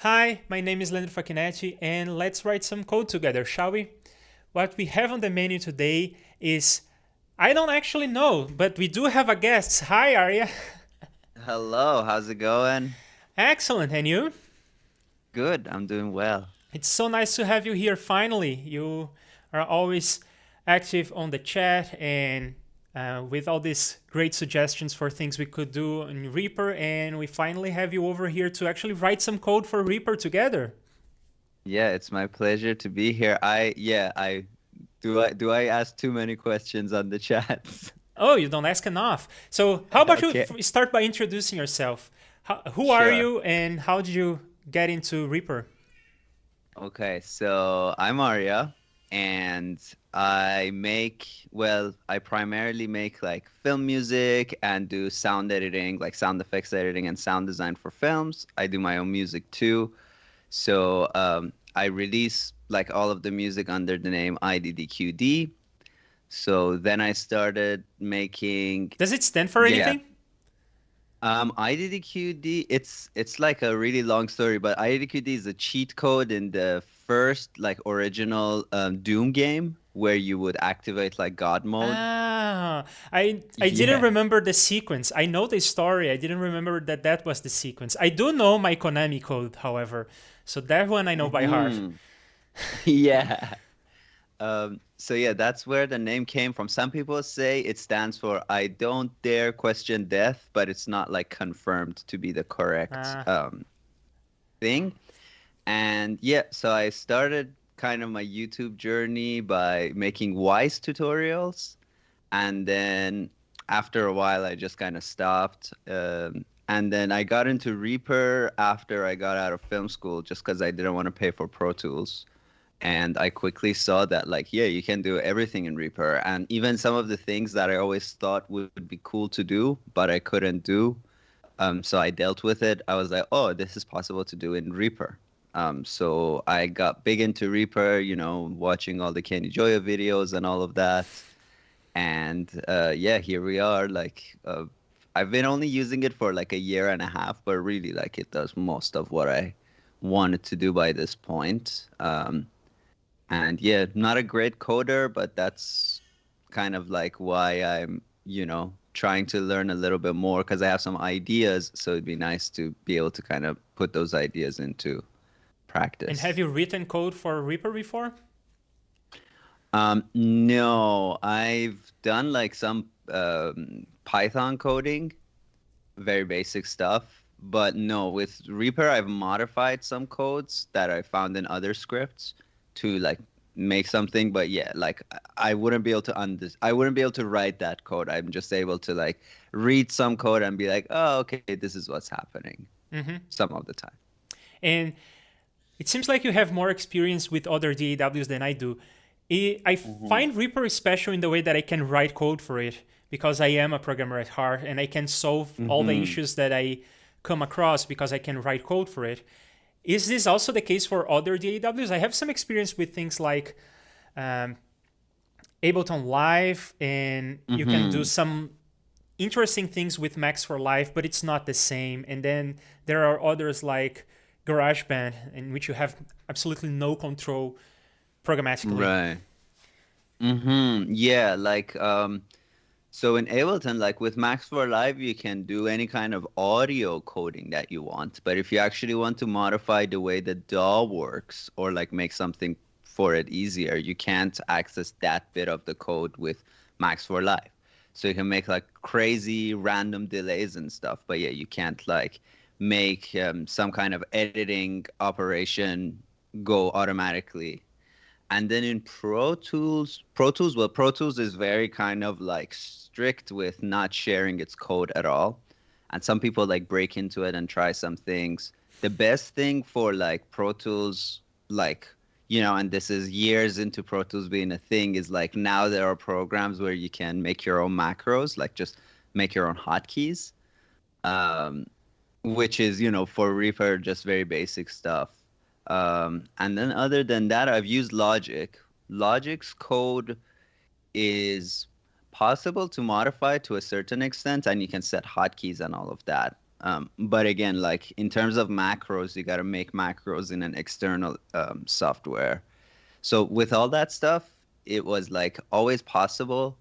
Hi, my name is Leandro Facchinetti, and let's write some code together, shall we? What we have on the menu today is I don't actually know, but we do have a guest. Hi, Arya. Hello, how's it going? Excellent, and you? Good, I'm doing well. It's so nice to have you here finally. You are always active on the chat and with all these great suggestions for things we could do in Reaper, and we finally have you over here to actually write some code for Reaper together. Yeah, it's my pleasure to be here. I ask too many questions on the chats? Oh, you don't ask enough. So, how about you Okay, start by introducing yourself? Who are sure. you and how did you get into Reaper? Okay, so I'm Arya and I primarily make like film music and do sound editing, like sound effects editing and sound design for films. I do my own music too. I release like all of the music under the name IDDQD. So then I started making, Does it stand for yeah. anything? IDDQD, it's like a really long story, but IDDQD is a cheat code in the first like original Doom game where you would activate like God mode. Ah, I didn't Yeah. remember the sequence. I know the story. I didn't remember that that was the sequence. I do know my Konami code, however, so that one I know by heart. Hmm. Yeah. So yeah, that's where the name came from. Some people say it stands for I don't dare question death, but it's not like confirmed to be the correct Ah, thing. And yeah, so I started kind of my YouTube journey by making Wise tutorials. And then after a while, I just kind of stopped. And then I got into Reaper after I got out of film school just because I didn't want to pay for Pro Tools. And I quickly saw that, like, yeah, you can do everything in Reaper. And even some of the things that I always thought would be cool to do, but I couldn't do. So I dealt with it. I was like, oh, this is possible to do in Reaper. So I got big into Reaper, watching all the Candy Joya videos and all of that. And yeah, here we are. I've been only using it for like a year and a half, but really, like, it does most of what I wanted to do by this point. And yeah, not a great coder, but that's kind of like why I'm, trying to learn a little bit more because I have some ideas. So it'd be nice to be able to kind of put those ideas into and have practice. you written code for Reaper before? No, I've done like some Python coding, very basic stuff. But no, with Reaper, I've modified some codes that I found in other scripts to like make something. But yeah, like I wouldn't be able to I wouldn't be able to write that code. I'm just able to like read some code and be like, oh, okay, this is what's happening some of the time. And it seems like you have more experience with other DAWs than I do. I Hmm. find Reaper special in the way that I can write code for it because I am a programmer at heart and I can solve all the Hmm. issues that I come across because I can write code for it. Is this also the case for other DAWs? I have some experience with things like um, Ableton Live, and you can do Hmm. some interesting things with Max for Live, but it's not the same. And then there are others like GarageBand, in which you have absolutely no control programmatically. Right. Yeah, so in Ableton, like with Max for Live, you can do any kind of audio coding that you want. But if you actually want to modify the way the DAW works or like make something for it easier, you can't access that bit of the code with Max for Live. So you can make like crazy random delays and stuff, but yeah, you can't like make some kind of editing operation go automatically. And then in Pro Tools is very kind of like strict with not sharing its code at all. And some people like break into it and try some things. The best thing for like Pro Tools, like, and this is years into Pro Tools being a thing, is like now there are programs where you can make your own macros, like just make your own hotkeys. Um, which is, for Reaper, just very basic stuff. And then other than that, I've used Logic. Logic's code is possible to modify to a certain extent, and you can set hotkeys and all of that. But again, like in terms of macros, you got to make macros in an external software. So with all that stuff, it was like always possible,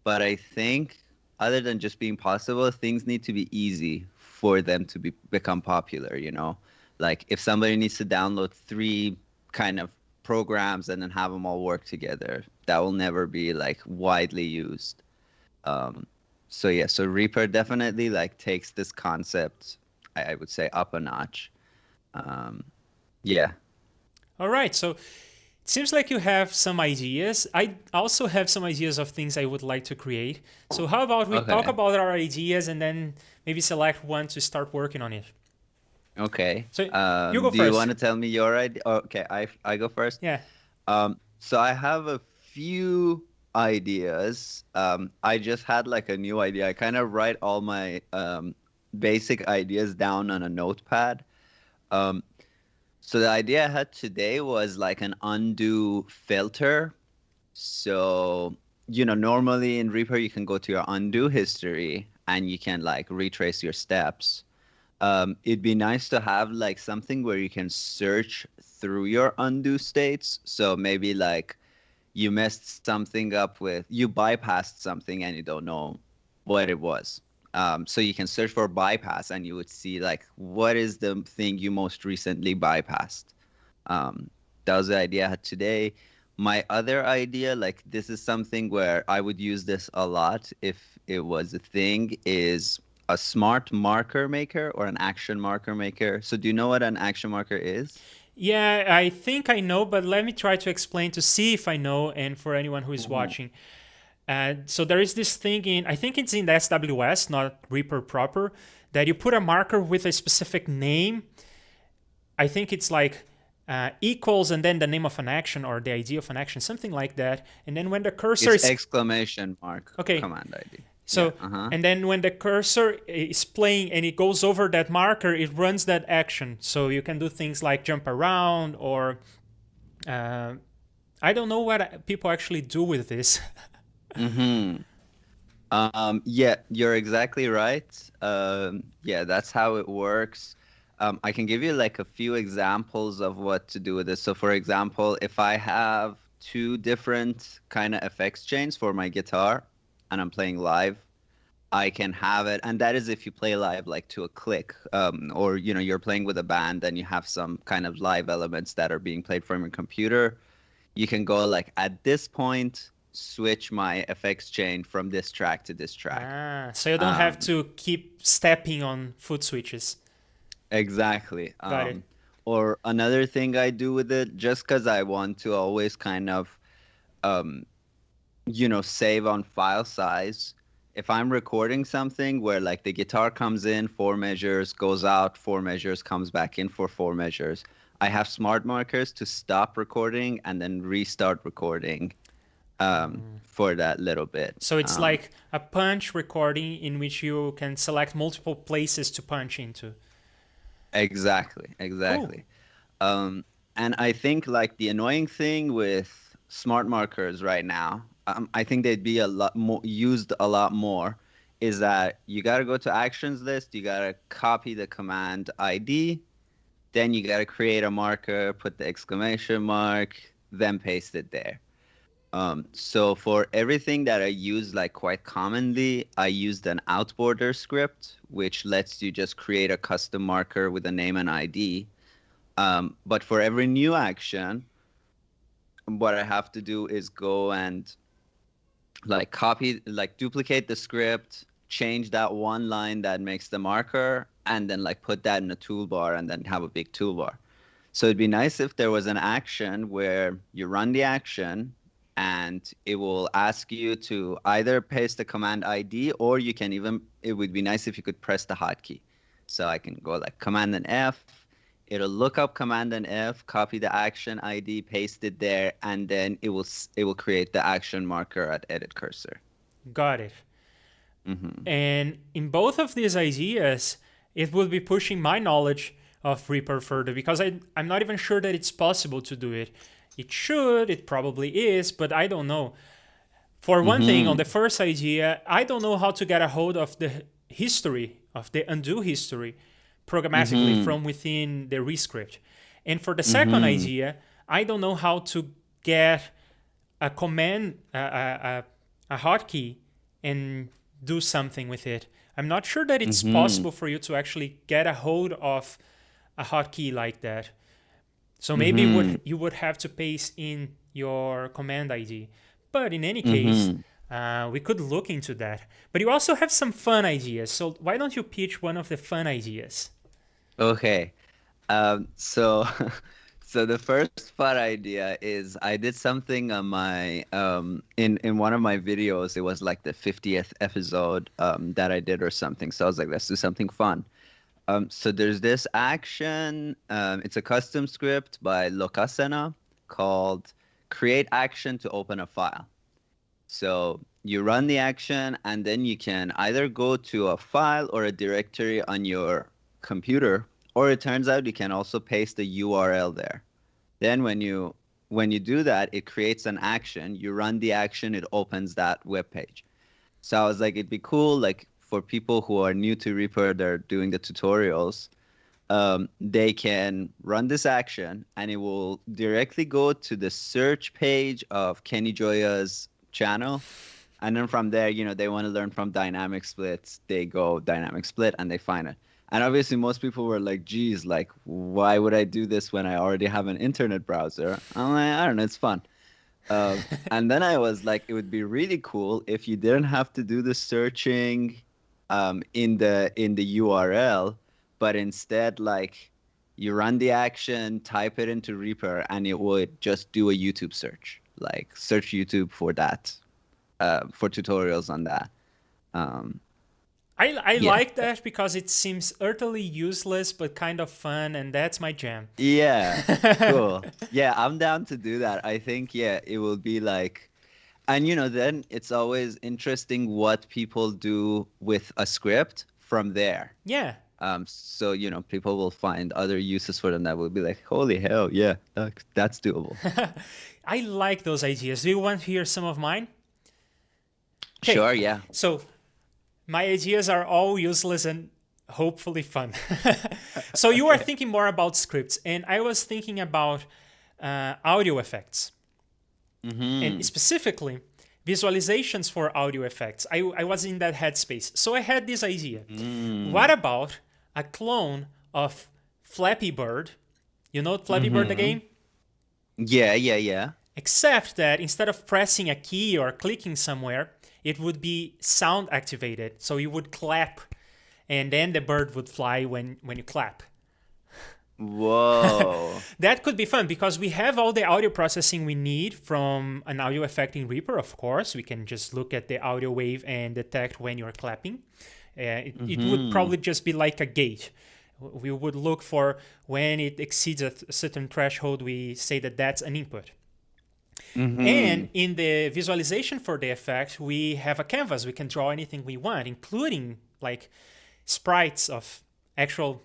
but I think other than just being possible, things need to be easy for them to become popular, you know? Like if somebody needs to download three kind of programs and then have them all work together, that will never be like widely used. Um, so yeah, so Reaper definitely like takes this concept, I would say, up a notch. Um, yeah. All right, so it seems like you have some ideas. I also have some ideas of things I would like to create. So how about we talk Okay. about our ideas and then maybe select one to start working on it. Okay. So you go Do you want first. to tell me your idea? Okay, I go first. Yeah. So I have a few ideas. I just had like a new idea. I kind of write all my basic ideas down on a notepad. Um, so the idea I had today was like an undo filter. So, you know, normally in Reaper you can go to your undo history and you can like retrace your steps. It'd be nice to have like something where you can search through your undo states. So maybe like you messed something up with, you bypassed something and you don't know what it was. So you can search for bypass and you would see like what is the thing you most recently bypassed. Um, that was the idea I had today. My other idea, like this is something where I would use this a lot if it was a thing, is a smart marker maker or an action marker maker. So do you know what an action marker is? Yeah, I think I know, but let me try to explain to see if I know and for anyone who is Mhm. watching. So there is this thing in, I think it's in the SWS, not Reaper proper, that you put a marker with a specific name. I think it's like equals and then the name of an action or the ID of an action, something like that. And then when the cursor It's is, exclamation mark okay, command ID. Yeah, so, uh-huh. and then when the cursor is playing and it goes over that marker, it runs that action. So you can do things like jump around or uh, I don't know what people actually do with this. Mm-hmm. Yeah, you're exactly right. Yeah, that's how it works. I can give you like a few examples of what to do with this. So, for example, if I have two different kind of effects chains for my guitar and I'm playing live, I can have it, and that is if you play live like to a click, or you know, you're playing with a band and you have some kind of live elements that are being played from your computer. You can go like at this point, switch my effects chain from this track to this track. So you don't have Um, to keep stepping on foot switches. exactly. Got it. Or another thing I do with it, just because I want to always kind of, um, you know, save on file size. If I'm recording something where like the guitar comes in 4 measures, goes out 4 measures, comes back in for 4 measures, I have smart markers to stop recording and then restart recording for that little bit. So it's like a punch recording in which you can select multiple places to punch into. Exactly, Cool. exactly. Um, and I think like the annoying thing with smart markers right now, I think they'd be a lot more used a lot more, is that you got to go to actions list, you got to copy the command ID, then you got to create a marker, put the exclamation mark, then paste it there. So for everything that I use like quite commonly, I used an outboarder script, which lets you just create a custom marker with a name and ID. But for every new action, what I have to do is go and like copy, like duplicate the script, change that one line that makes the marker, and then like put that in a toolbar and then have a big toolbar. So it'd be nice if there was an action where you run the action and it will ask you to either paste the command ID or you can even, it would be nice if you could press the hotkey. So I can go like command and F, it'll look up command and F, copy the action ID, paste it there, and then it will create the action marker at edit cursor. Got it. Hmm. And in both of these ideas, it will be pushing my knowledge of Reaper further because I'm not even sure that it's possible to do it. It should, it probably is, but I don't know. For one thing, on Hmm. the first idea, I don't know how to get a hold of the history of the undo history programmatically from within the rescript. And for the second Mm-hmm. idea, I don't know how to get a command, a hotkey, and do something with it. I'm not sure that it's Mm-hmm. possible for you to actually get a hold of a hotkey like that. So maybe Mm-hmm. you would have to paste in your command ID. But in any case, Mm-hmm. we could look into that. But you also have some fun ideas. So why don't you pitch one of the fun ideas? Okay. So so the first fun idea is I did something on my in one of my videos. It was like the 50th episode that I did or something. So I was like, let's do something fun. So there's this action. It's a custom script by Locasena called create action to open a file. So you run the action and then you can either go to a file or a directory on your computer, or it turns out you can also paste the URL there. Then when you do that, it creates an action. You run the action, it opens that web page. So I was like, it'd be cool, like for people who are new to Reaper, they're doing the tutorials. They can run this action and it will directly go to the search page of Kenny Joya's channel. And then from there, they want to learn from dynamic splits. They go dynamic split and they find it. And obviously, most people were like, geez, like, why would I do this when I already have an internet browser? I'm like, I don't know, it's fun. And then I was like, it would be really cool if you didn't have to do the searching in the URL, but instead, like, you run the action, type it into Reaper, and it would just do a YouTube search, like search YouTube for that, for tutorials on that. Um, I yeah, like that because it seems utterly useless but kind of fun, and that's my jam. yeah, cool. Yeah, I'm down to do that. I think, yeah, it will be like, and then it's always interesting what people do with a script from there. Yeah. So people will find other uses for them that will be like, holy hell, yeah, that's doable. I like those ideas. Do you want to hear some of mine? Okay, Sure, yeah. so my ideas are all useless and hopefully fun. So you are Okay. thinking more about scripts, and I was thinking about audio effects, and Mm-hmm. specifically visualizations for audio effects. I was in that headspace. So I had this idea. What Mm. about a clone of Flappy Bird? You know Flappy Bird, the Mm-hmm. game? Yeah, yeah, yeah. Except that instead of pressing a key or clicking somewhere, it would be sound activated. So you would clap, and then the bird would fly when you clap. Whoa. That could be fun because we have all the audio processing we need from an audio effect in Reaper, of course. We can just look at the audio wave and detect when you're clapping. It would Mm-hmm. probably just be like a gate. We would look for when it exceeds a certain threshold, we say that that's an input. Mm-hmm. And in the visualization for the effect, we have a canvas. We can draw anything we want, including like sprites of actual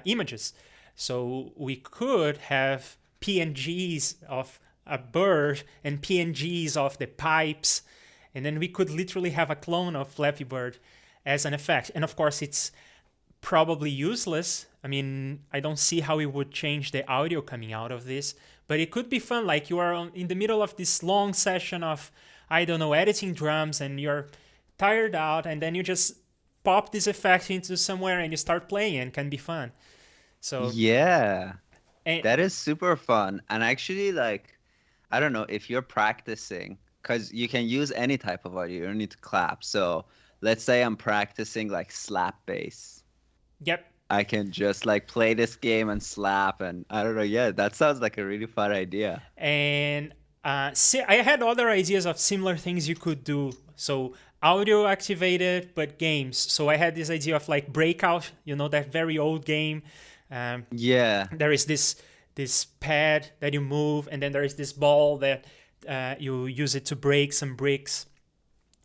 images. So we could have PNGs of a bird and PNGs of the pipes, and then we could literally have a clone of Flappy Bird as an effect. And of course, it's probably useless. I mean, I don't see how it would change the audio coming out of this, but it could be fun. Like you are in the middle of this long session of, I don't know, editing drums, and you're tired out, and then you just pop this effect into somewhere and you start playing, and it can be fun. So, Yeah. and That is super fun. And actually, like, I don't know if you're practicing, because you can use any type of audio. You don't need to clap. So let's say I'm practicing like slap bass. yep. I can just like play this game and slap, and I don't know. Yeah, that sounds like a really fun idea. And I had other ideas of similar things you could do. So audio activated, but games. So I had this idea of like Breakout, that very old game. Um, Yeah. there is this pad that you move, and then there is this ball that you use it to break some bricks.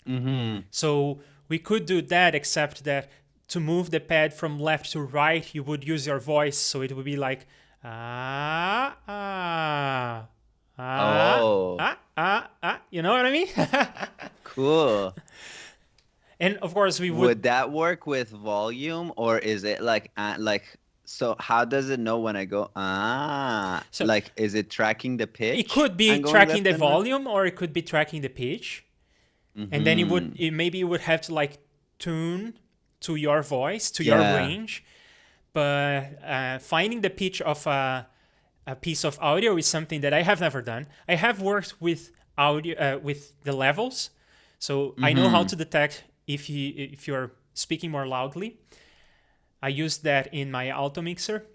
Mm-hmm. So we could do that, except that to move the pad from left to right, you would use your voice. So it would be like ah ah ah Oh, ah ah ah. You know what I mean? cool. And of course, we would. Would that work with volume, or is it like so how does it know when I go So like is it tracking the it pitch could be and going tracking left the and right? volume, or it could be tracking the pitch, and then Mm-hmm. maybe you would have to like tune to your voice, to your Yeah. range. But finding the pitch of a piece of audio is something that I have never done. I have worked with audio with the levels, so I know how Mm-hmm. to detect if you're speaking more loudly. I use that in my auto mixer,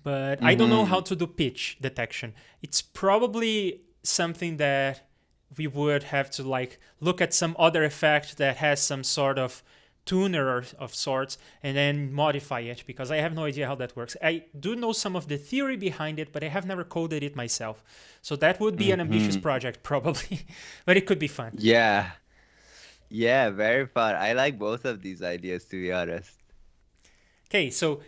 but I don't know how Mm-hmm. to do pitch detection. It's probably something that we would have to like look at some other effect that has some sort of tuner of sorts and then modify it, because I have no idea how that works. I do know some of the theory behind it, but I have never coded it myself. So that would be an ambitious Mm-hmm. project probably, but it could be fun. Yeah. Yeah, very fun. I like both of these ideas, to be honest. Okay, so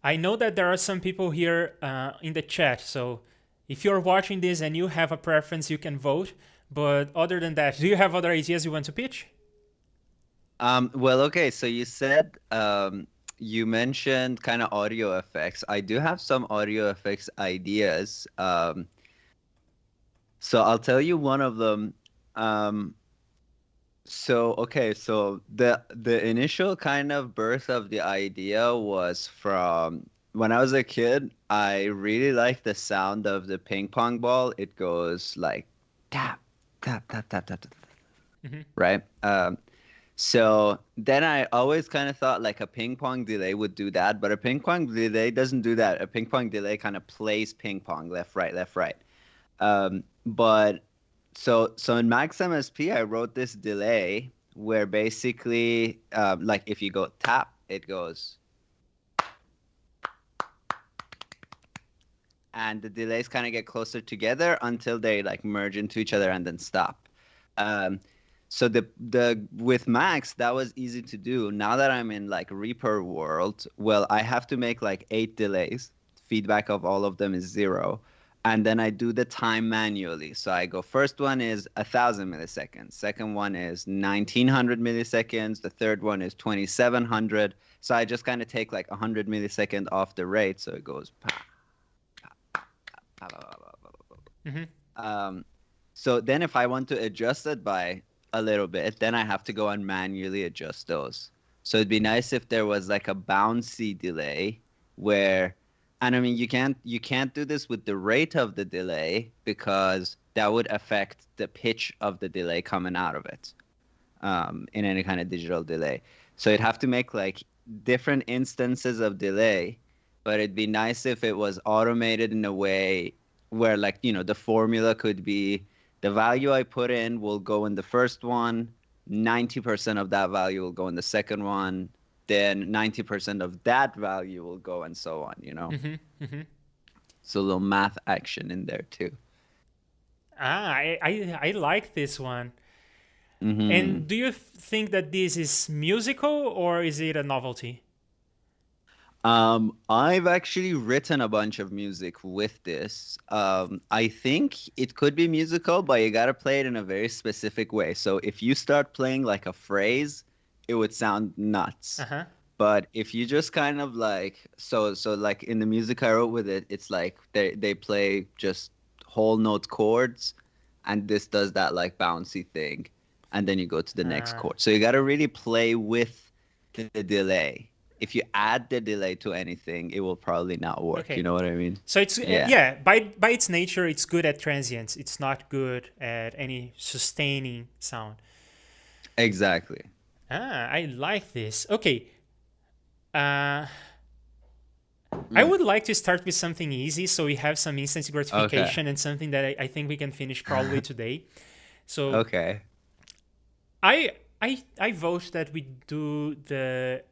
I know that there are some people here in the chat. So if you're watching this and you have a preference, you can vote. But other than that, do you have other ideas you want to pitch? Well, okay, so you said you mentioned kind of audio effects. I do have some audio effects ideas. So I'll tell you one of them. Um, so okay, so the initial kind of birth of the idea was from when I was a kid. I really liked the sound of the ping pong ball. It goes like tap, tap, tap, tap, tap, tap, Hmm. right? So then I always kind of thought like a ping pong delay would do that, but a ping pong delay doesn't do that. A ping pong delay kind of plays ping pong left, right, left, right. But so in Max MSP, I wrote this delay where basically, like if you go tap, it goes, and the delays kind of get closer together until they like merge into each other and then stop. Um, so the with Max, that was easy to do. Now that I'm in like Reaper world, well, I have to make like 8 delays. Feedback of all of them is 0. And then I do the time manually. So I go, first one is 1,000 milliseconds. Second one is 1,900 milliseconds. The third one is 2,700. So I just kind of take like 100 millisecond off the rate. So it goes pa, pa, pa, pa, pa, pa, pa, pa. Hmm. Um, so then if I want to adjust it by a little bit, then I have to go and manually adjust those. So it'd be nice if there was like a bouncy delay where, and I mean you can't do this with the rate of the delay because that would affect the pitch of the delay coming out of it in any kind of digital delay. So you'd have to make like different instances of delay, but it'd be nice if it was automated in a way where like, the formula could be the value I put in will go in the first one, 90% of that value will go in the second one, then 90% of that value will go and so on. Hmm. Hmm. So a little math action in there too. I like this one. Hmm. And do you think that this is musical or is it a novelty? I've actually written a bunch of music with this. I think it could be musical, but you gotta play it in a very specific way. So if you start playing like a phrase, it would sound Uh nuts. huh. But if you just kind of like so like in the music I wrote with it, it's like they play just whole note chords, and this does that like bouncy thing, and then you go to the next Uh, chord. So you gotta really play with the delay. If you add the delay to anything, it will probably not work. You okay. know what I mean? So it's Yeah, yeah, by its nature, it's good at transients. It's not good at any sustaining sound. exactly. I like this. Okay, uh, I Mm, would like to start with something easy, so we have some instant okay. gratification and something that I think we can finish probably today. So Okay. I I vote that we do the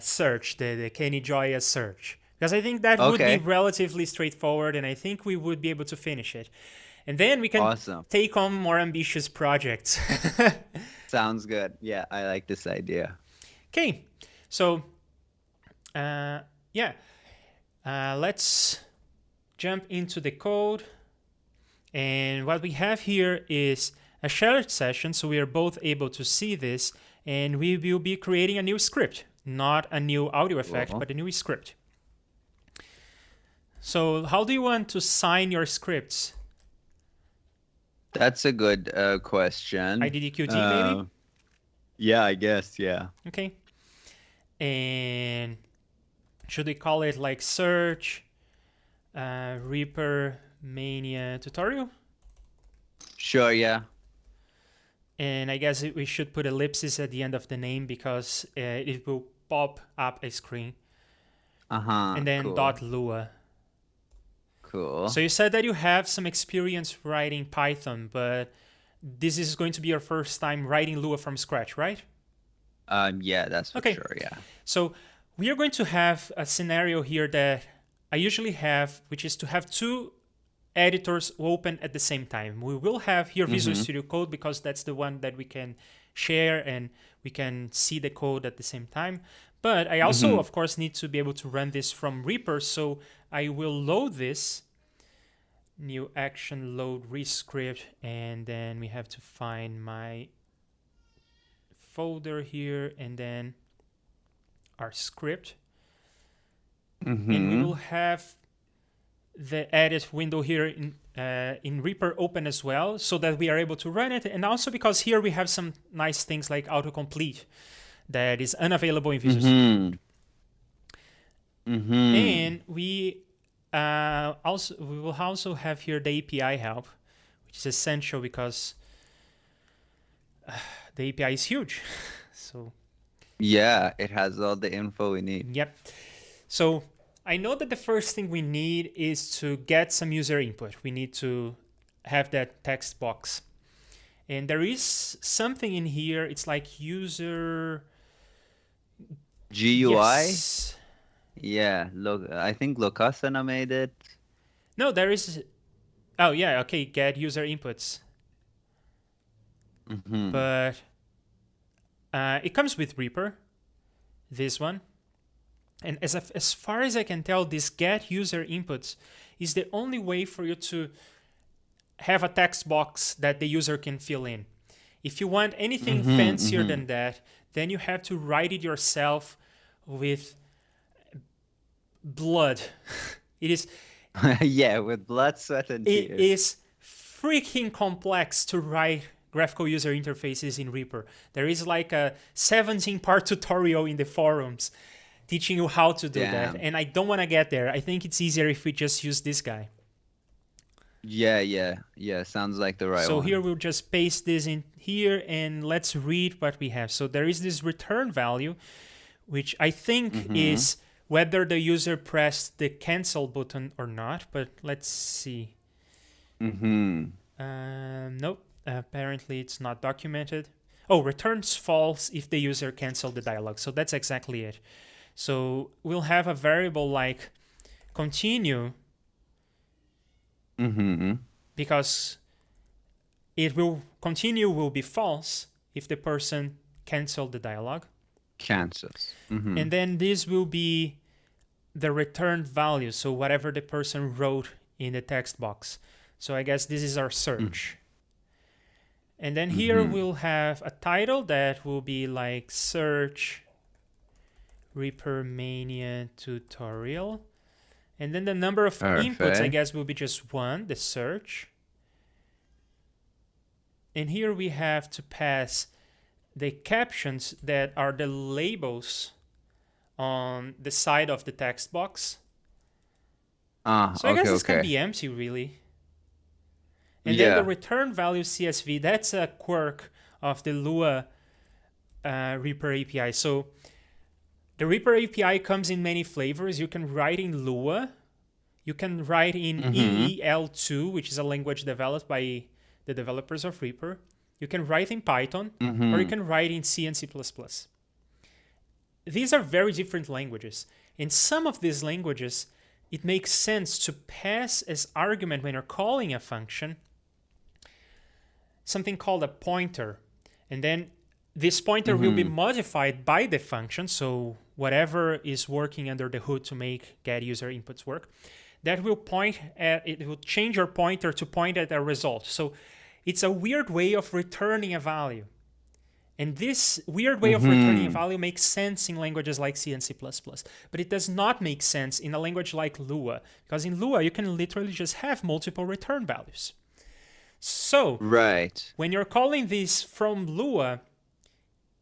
search, the Kenny Joya search, because I think that would be Okay. relatively straightforward, and I think we would be able to finish it. And then we can Awesome. take on more ambitious projects. Sounds good. Yeah, I like this idea. Okay, so yeah, let's jump into the code. And what we have here is a shared session, so we are both able to see this. and we will be creating a new script, not a new audio effect, but a new script. So how do you want to sign your scripts? That's a good question. IDDQD maybe? Yeah, I guess, yeah. Okay. And should we call it like search Reaper Mania tutorial? Sure, yeah. And I guess we should put ellipses at the end of the name because it will pop up a screen. And then cool. .lua. Cool. So you said that you have some experience writing Python, but this is going to be your first time writing Lua from scratch, right? Yeah, that's for sure, yeah. So we are going to have a scenario here that I usually have, which is to have two editors open at the same time. We will have here Visual Studio Code because that's the one that we can share and we can see the code at the same time. But I also, of course, need to be able to run this from Reaper. So I will load this, new action load rescript, and then we have to find my folder here and then our script. And we will have the edit window here in Reaper open as well so that we are able to run it. And also because here we have some nice things like autocomplete that is unavailable in Visual Studio. And we will also have here the API help, which is essential because the API is huge. So yeah, it has all the info we need. Yep. So I know that the first thing we need is to get some user input. We need to have that text box. And there is something in here. It's like user GUI? Yes. Yeah, look, I think Locasana made it. No, there is. Oh, yeah, okay, get user inputs. But it comes with Reaper, this one. And as far as I can tell, this get user inputs is the only way for you to have a text box that the user can fill in. If you want anything fancier than that, then you have to write it yourself with blood. It is yeah, with blood, sweat, and tears. It is freaking complex to write graphical user interfaces in Reaper. There is like a 17-part tutorial in the forums teaching you how to do that. And I don't want to get there. I think it's easier if we just use this guy. Yeah. Sounds like the right one. So here we'll just paste this in here and let's read what we have. So there is this return value, which I think is whether the user pressed the cancel button or not. But let's see. Nope. Apparently it's not documented. Oh, returns false if the user canceled the dialog. So that's exactly it. So we'll have a variable like continue because it will continue will be false if the person canceled the dialog. Cancels. And then this will be the returned value. So whatever the person wrote in the text box. So I guess this is our search. And then here we'll have a title that will be like search Reaper Mania tutorial. And then the number of inputs, I guess, will be just one, the search. And here we have to pass the captions that are the labels on the side of the text box. So I guess this can be empty, really. And then the return value CSV, that's a quirk of the Lua Reaper API. So the Reaper API comes in many flavors. You can write in Lua. You can write in EEL2, which is a language developed by the developers of Reaper. You can write in Python, or you can write in C and C++. These are very different languages. In some of these languages, it makes sense to pass as argument when you're calling a function something called a pointer. And then this pointer will be modified by the function. So whatever is working under the hood to make get user inputs work, that will point at, it will change your pointer to point at a result. So it's a weird way of returning a value. And this weird way of returning a value makes sense in languages like C and C++, but it does not make sense in a language like Lua, because in Lua you can literally just have multiple return values. So Right. when you're calling this from Lua,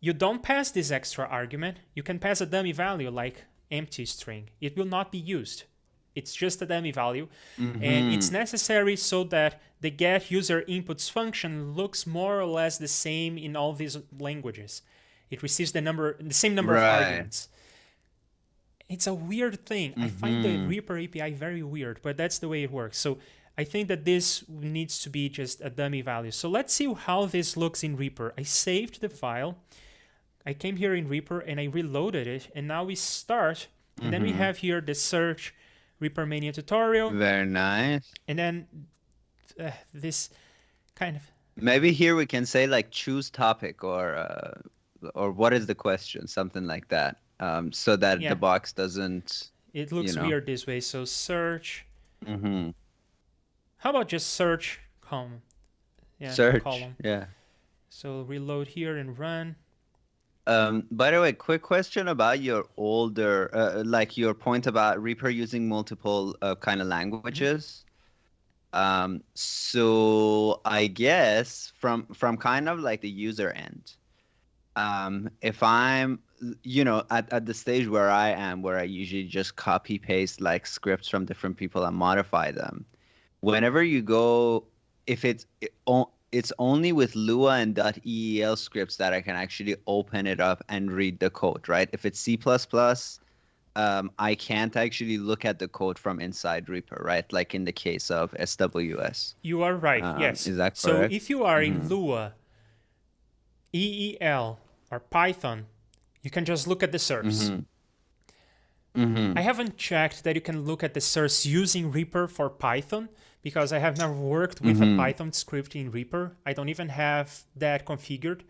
you don't pass this extra argument. You can pass a dummy value like empty string. It will not be used. It's just a dummy value, and it's necessary so that the get user inputs function looks more or less the same in all these languages. It receives the same number of arguments. It's a weird thing. I find the Reaper API very weird, but that's the way it works. So I think that this needs to be just a dummy value. So let's see how this looks in Reaper. I saved the file. I came here in Reaper and I reloaded it, and now we start, and then we have here the search Reaper Mania tutorial. Very nice. And then this kind of... Maybe here we can say like choose topic or what is the question, something like that, so that the box doesn't... It looks weird this way. So search... How about just search column? Yeah, search, column. Yeah. So reload here and run. By the way, quick question about your older, like your point about Reaper using multiple kind of languages. So I guess from kind of like the user end, if I'm, at the stage where I am, where I usually just copy paste like scripts from different people and modify them, whenever you go, if it's only with Lua and .el scripts that I can actually open it up and read the code, right? If it's C++, I can't actually look at the code from inside Reaper, right? Like in the case of SWS. You are right, yes. Is that correct? So if you are in Lua, EEL, or Python, you can just look at the source. I haven't checked that you can look at the source using Reaper for Python, because I have never worked with a Python script in Reaper. I don't even have that configured.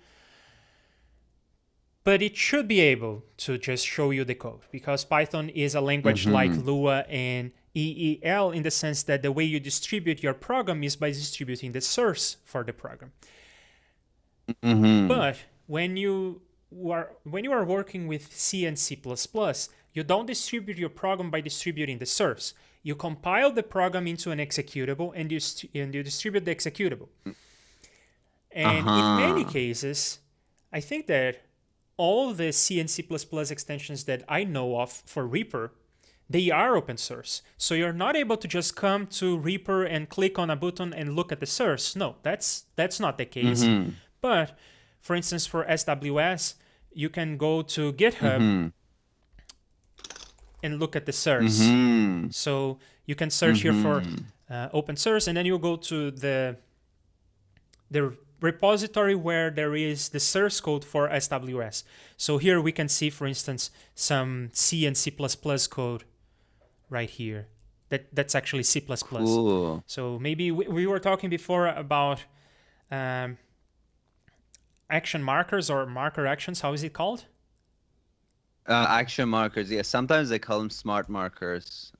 But it should be able to just show you the code, because Python is a language like Lua and EEL in the sense that the way you distribute your program is by distributing the source for the program. But when you are working with C and C++, you don't distribute your program by distributing the source. You compile the program into an executable, and you distribute the executable. And in many cases, I think that all the C and C++ extensions that I know of for Reaper, they are open source. So you're not able to just come to Reaper and click on a button and look at the source. No, that's not the case. But for instance, for SWS, you can go to GitHub and look at the source. So you can search here for open source, and then you go to the repository where there is the source code for SWS. So here we can see, for instance, some C and C++ code right here. That's actually C++. Cool. So maybe we were talking before about action markers or marker actions. How is it called? Action markers, yeah. Sometimes they call them smart markers.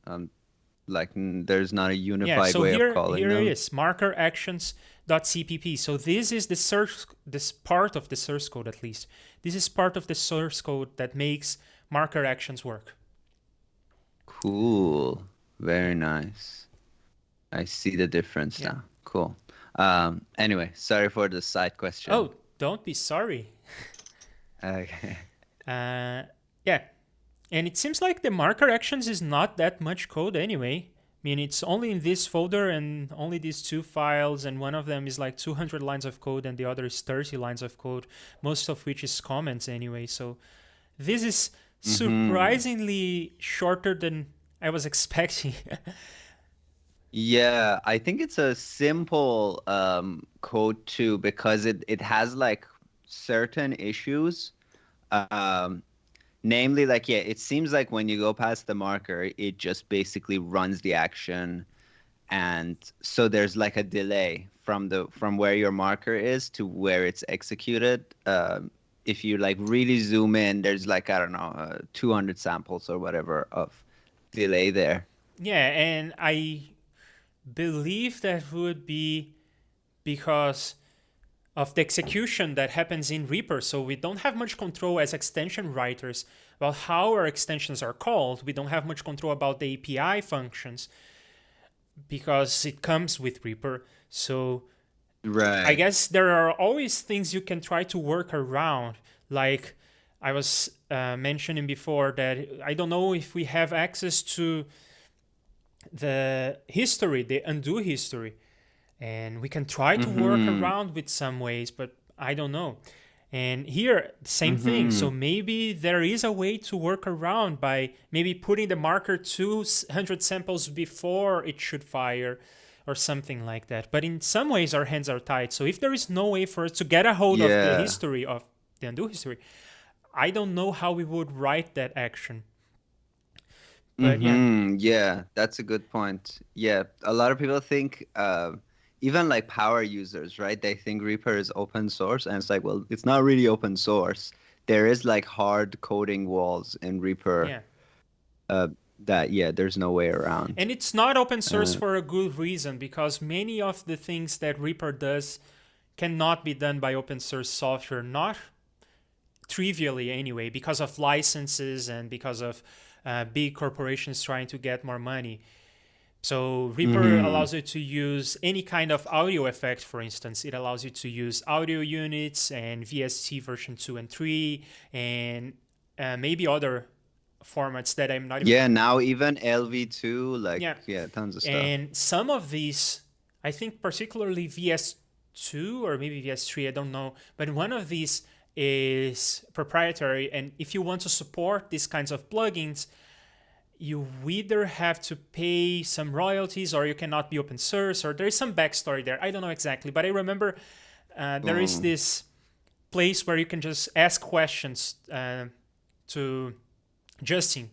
There's not a unified way of calling them. Here it is, marker actions.cpp. So this is this part of the source code, at least. This is part of the source code that makes marker actions work. Cool. Very nice. I see the difference now. Cool. Anyway, sorry for the side question. Oh, don't be sorry. Okay. Yeah, and it seems like the marker actions is not that much code anyway. I mean, it's only in this folder and only these two files, and one of them is like 200 lines of code and the other is 30 lines of code, most of which is comments anyway. So this is surprisingly shorter than I was expecting. Yeah, I think it's a simple code too, because it has like certain issues. Namely, it seems like when you go past the marker, it just basically runs the action, and so there's like a delay from where your marker is to where it's executed. If you like really zoom in, there's like, I don't know, 200 samples or whatever of delay there. Yeah, and I believe that would be because of the execution that happens in Reaper. So we don't have much control as extension writers about how our extensions are called. We don't have much control about the API functions because it comes with Reaper. So I guess there are always things you can try to work around. Like I was mentioning before, that I don't know if we have access to the history, the undo history. And we can try to work around with some ways, but I don't know. And here, same thing. So maybe there is a way to work around by maybe putting the marker 200 samples before it should fire or something like that. But in some ways, our hands are tied. So if there is no way for us to get a hold of the history, of the undo history, I don't know how we would write that action. But yeah, that's a good point. Yeah, a lot of people think... even like power users, right? They think Reaper is open source, and it's like, well, it's not really open source. There is like hard coding walls in Reaper that there's no way around. And it's not open source for a good reason, because many of the things that Reaper does cannot be done by open source software, not trivially anyway, because of licenses and because of big corporations trying to get more money. So Reaper allows you to use any kind of audio effect, for instance. It allows you to use audio units and VST version 2 and 3 and maybe other formats that I'm not even... Yeah, now even LV2, like, tons of stuff. And some of these, I think particularly VS2 or maybe VS3, I don't know, but one of these is proprietary. And if you want to support these kinds of plugins, you either have to pay some royalties or you cannot be open source, or there's some backstory there. I don't know exactly, but I remember there is this place where you can just ask questions to Justin,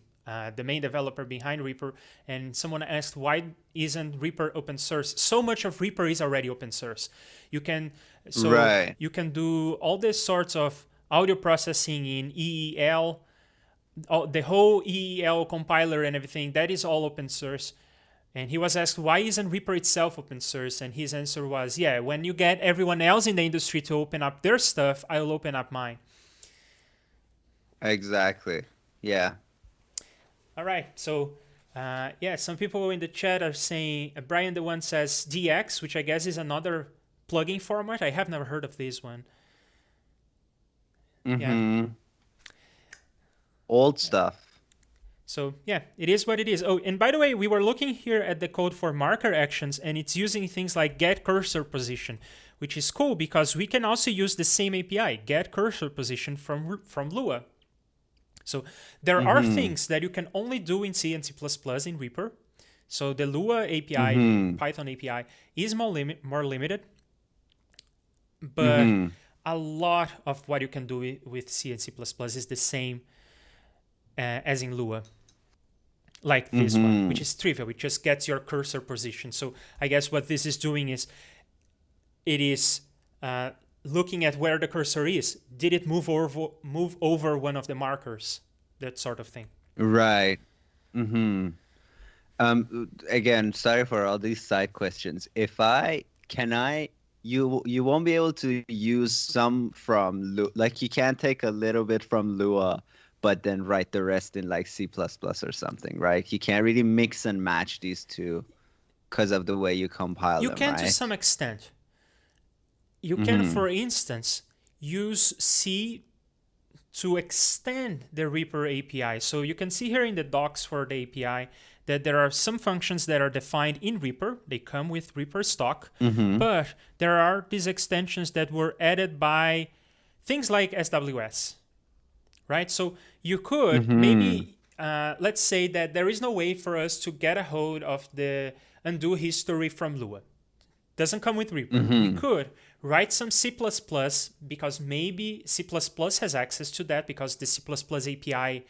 the main developer behind Reaper, and someone asked, why isn't Reaper open source? So much of Reaper is already open source. You can you can do all these sorts of audio processing in EEL. The whole EEL compiler and everything, that is all open source. And he was asked, why isn't Reaper itself open source? And his answer was, yeah, when you get everyone else in the industry to open up their stuff, I'll open up mine. Exactly. Yeah. All right. So, some people in the chat are saying, Brian the One says DX, which I guess is another plugin format. I have never heard of this one. Yeah. Old stuff. So yeah, it is what it is. Oh, and by the way, we were looking here at the code for marker actions, and it's using things like get cursor position, which is cool because we can also use the same API, get cursor position from Lua. So there are things that you can only do in C and C++ in Reaper. So the Lua API, the Python API, is more limited, but a lot of what you can do with C and C++ is the same as in Lua, like this one, which is trivial. It just gets your cursor position. So I guess what this is doing is it is looking at where the cursor is. Did it move over one of the markers? That sort of thing. Right. Again, sorry for all these side questions. You won't be able to use some from Lua. Like you can't take a little bit from Lua but then write the rest in like C++ or something, right? You can't really mix and match these two because of the way you compile them, You can right? to some extent. You can, for instance, use C to extend the Reaper API. So you can see here in the docs for the API that there are some functions that are defined in Reaper. They come with Reaper stock, but there are these extensions that were added by things like SWS. Right, so you could maybe, let's say that there is no way for us to get a hold of the undo history from Lua. Doesn't come with Reaper. We could write some C++ because maybe C++ has access to that because the C++ API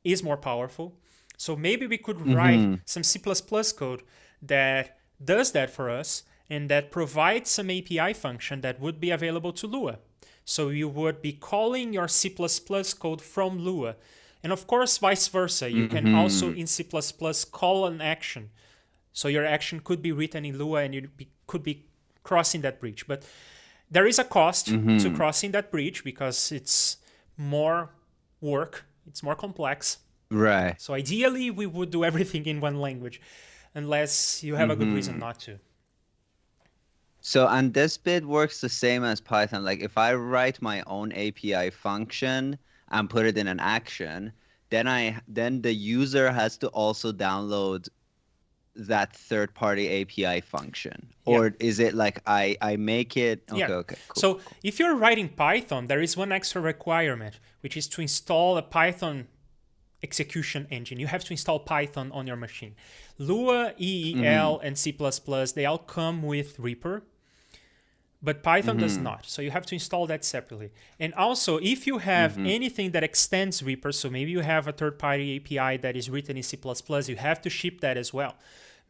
is more powerful. So maybe we could write some C++ code that does that for us and that provides some API function that would be available to Lua. So you would be calling your C++ code from Lua. And of course, vice versa. You can also in C++ call an action. So your action could be written in Lua and you could be crossing that bridge. But there is a cost to Mm-hmm. crossing that bridge because it's more work, it's more complex. Right. So ideally, we would do everything in one language, unless you have a good reason Mm-hmm. not to. So, and this bit works the same as Python. Like if I write my own API function and put it in an action, then the user has to also download that third-party API function. Yeah. Or is it like I make it? Yeah. Okay, okay, cool, So cool. if you're writing Python, there is one extra requirement, which is to install a Python execution engine. You have to install Python on your machine. Lua, Mm-hmm. EEL, and C++, they all come with Reaper, but Python does Mm-hmm. not. So you have to install that separately. And also, if you have Mm-hmm. anything that extends Reaper, so maybe you have a third-party API that is written in C++, you have to ship that as well.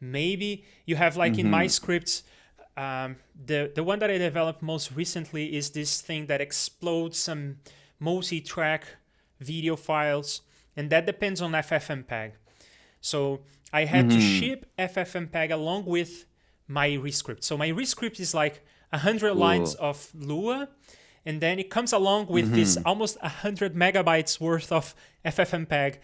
Maybe you have, like in my Mm-hmm. scripts, the one that I developed most recently is this thing that explodes some multi-track video files, and that depends on FFmpeg. So I had to Mm-hmm. ship FFmpeg along with my rescript. So my rescript is like 100 lines Cool. of Lua, and then it comes along with this Mm-hmm. almost 100 megabytes worth of FFmpeg,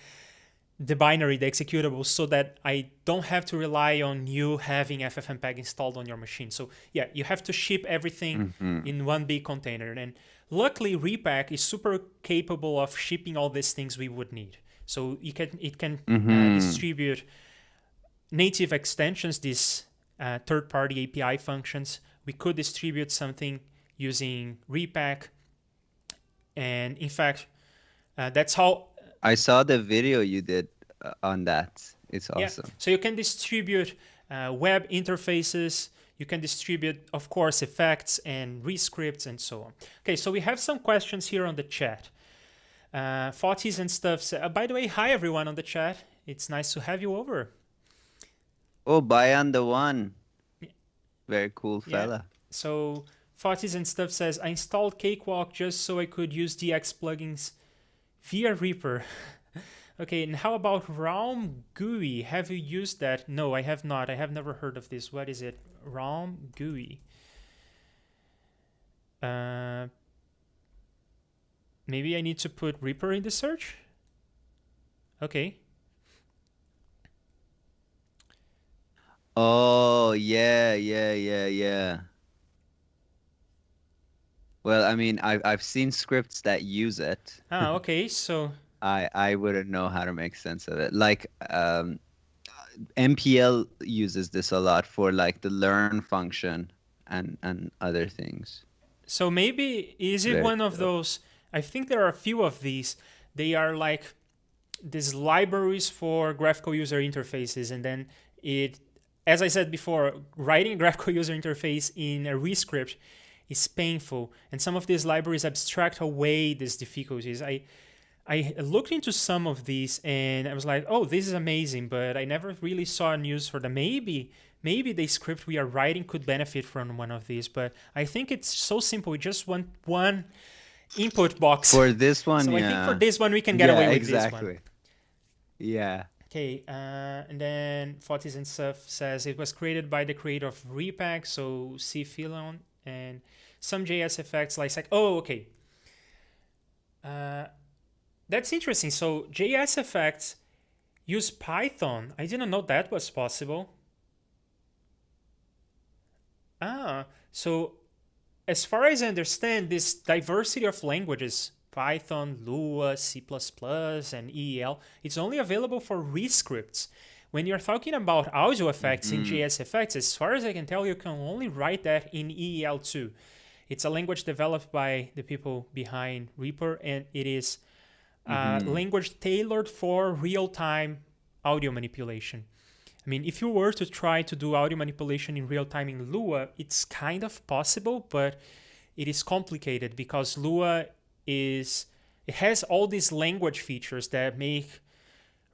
the binary, the executable, so that I don't have to rely on you having FFmpeg installed on your machine. So yeah, you have to ship everything Mm-hmm. in one big container. And luckily, Repack is super capable of shipping all these things we would need. So it can Mm-hmm. distribute native extensions, these third-party API functions. We could distribute something using Repack, and in fact, that's how. I saw the video you did on that. It's Yeah, awesome. so you can distribute web interfaces. You can distribute, of course, effects and rescripts and so on. Okay, so we have some questions here on the chat. Fotis and stuff. By the way, hi everyone on the chat. It's nice to have you over. Oh, Bayan the one. Very cool Yeah. fella. So Fotis and stuff says, I installed Cakewalk just so I could use DX plugins via Reaper. Okay, and how about Realm GUI? Have you used that? No, I have not. I have never heard of this. What is it? Realm GUI. Maybe I need to put Reaper in the search? Okay. Oh, yeah, yeah, yeah, yeah. Well, I mean, I've seen scripts that use it. Okay, so I wouldn't know how to make sense of it. Like MPL uses this a lot for like the learn function and other things. maybe is it Very one of cool. those? I think there are a few of these. They are like these libraries for graphical user interfaces, and then it, as I said before, writing a graphical user interface in a rescript is painful, and some of these libraries abstract away these difficulties. I looked into some of these and I was like, oh, this is amazing, but I never really saw a use for them. Maybe the script we are writing could benefit from one of these, but I think it's so simple. We just want one input box. For this one, So I think for yeah. this one we can get Yeah, away with this one. exactly. Yeah. Okay, and then Fotis and stuff says it was created by the creator of Repack, so C Philon, and some JS effects like oh, okay. That's interesting. So JS effects use Python. I didn't know that was possible. So as far as I understand, this diversity of languages, Python, Lua, C++, and EEL, it's only available for rescripts. When you're talking about audio effects in Hmm. JS effects, as far as I can tell, you can only write that in EEL2. It's a language developed by the people behind Reaper, and it is a Hmm. language tailored for real-time audio manipulation. I mean, if you were to try to do audio manipulation in real time in Lua, it's kind of possible, but it is complicated because Lua it has all these language features that make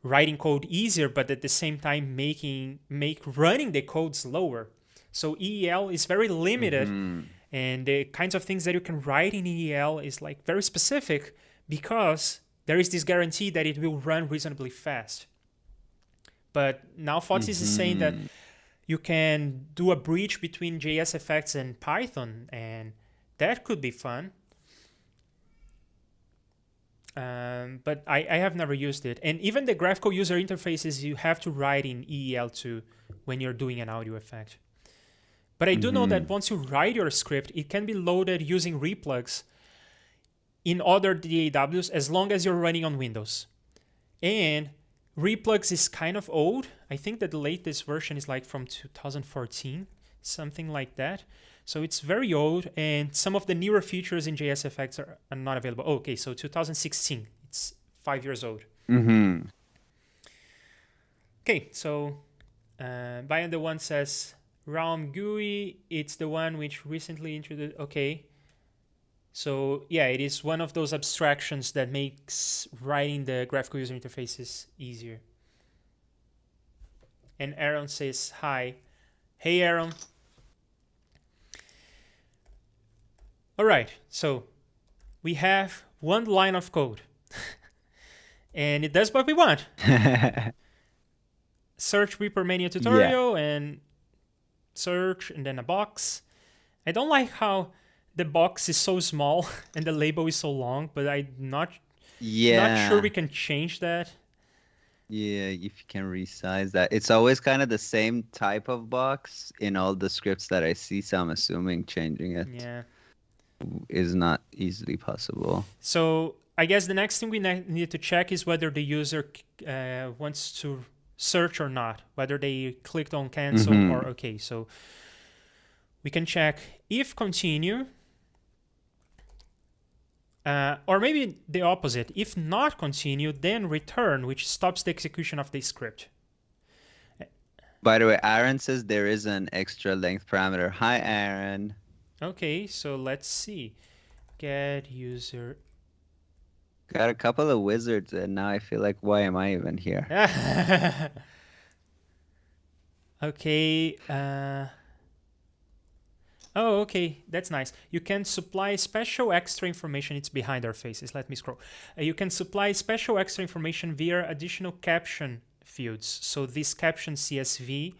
writing code easier, but at the same time make running the code slower. So EEL is very limited, Hmm. and the kinds of things that you can write in EEL is like very specific because there is this guarantee that it will run reasonably fast. But now Fotis is saying that Hmm. you can do a bridge between JS effects and Python, and that could be fun. But I have never used it. And even the graphical user interfaces, you have to write in EEL2 when you're doing an audio effect. But I do know that once you write your script, it can be loaded using replugs in other DAWs as long as you're running on Windows. And replugs is kind of old. I think that the latest version is like from 2014, something like that. So it's very old, and some of the newer features in JSFX are not available. Oh, okay, so 2016. It's 5 years old. Okay, so Bayan the one says, Realm GUI, it's the one which recently introduced. Okay. So yeah, it is one of those abstractions that makes writing the graphical user interfaces easier. And Aaron says, hi. Hey, Aaron. All right, so we have one line of code. And it does what we want. Search REAPER Mania tutorial and search and then a box. I don't like how the box is so small and the label is so long, but I'm not sure we can change that. Yeah, if you can resize that. It's always kind of the same type of box in all the scripts that I see, so I'm assuming changing it is not easily possible. So I guess the next thing we need to check is whether the user wants to search or not, whether they clicked on cancel or okay. So we can check if continue, or maybe the opposite. If not continue, then return, which stops the execution of the script. By the way, Aaron says there is an extra length parameter. Hi, Aaron. Okay, so let's see. Get user. Got a couple of wizards, and now I feel like, why am I even here? Okay. Oh, okay. That's nice. You can supply special extra information. It's behind our faces. Let me scroll. You can supply special extra information via additional caption fields. So this caption CSV,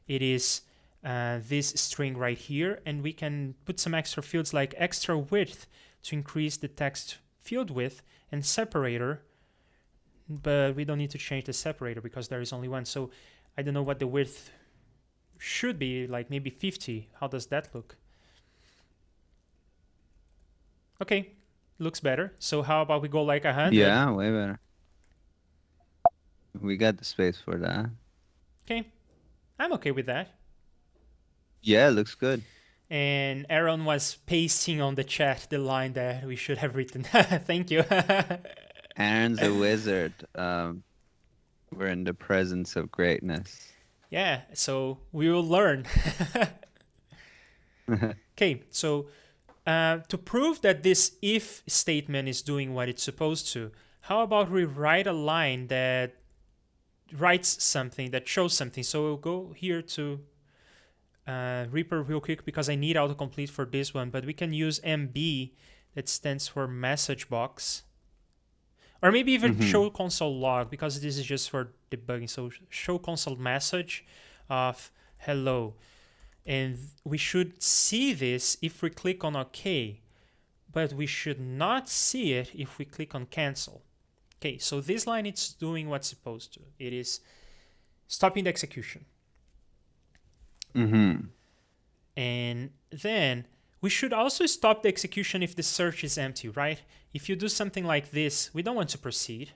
it is this string right here. And we can put some extra fields like extra width to increase the text field width and separator. But we don't need to change the separator because there is only one. So I don't know what the width should be, like maybe 50. How does that look? Okay, looks better. So how about we go like 100? Yeah, way better. We got the space for that. Okay, I'm okay with that. Yeah, looks good. And Aaron was pasting on the chat the line that we should have written. Thank you. Aaron's a wizard. We're in the presence of greatness. Yeah, so we will learn. Okay, so to prove that this if statement is doing what it's supposed to, how about we write a line that writes something, that shows something? So we'll go here to REAPER real quick because I need autocomplete for this one, but we can use MB, that stands for message box. Or maybe even show console log, because this is just for debugging. So show console message of hello. And we should see this if we click on OK, but we should not see it if we click on cancel. Okay, so this line is doing what's supposed to. It is stopping the execution. And then we should also stop the execution if the search is empty, right? If you do something like this, we don't want to proceed.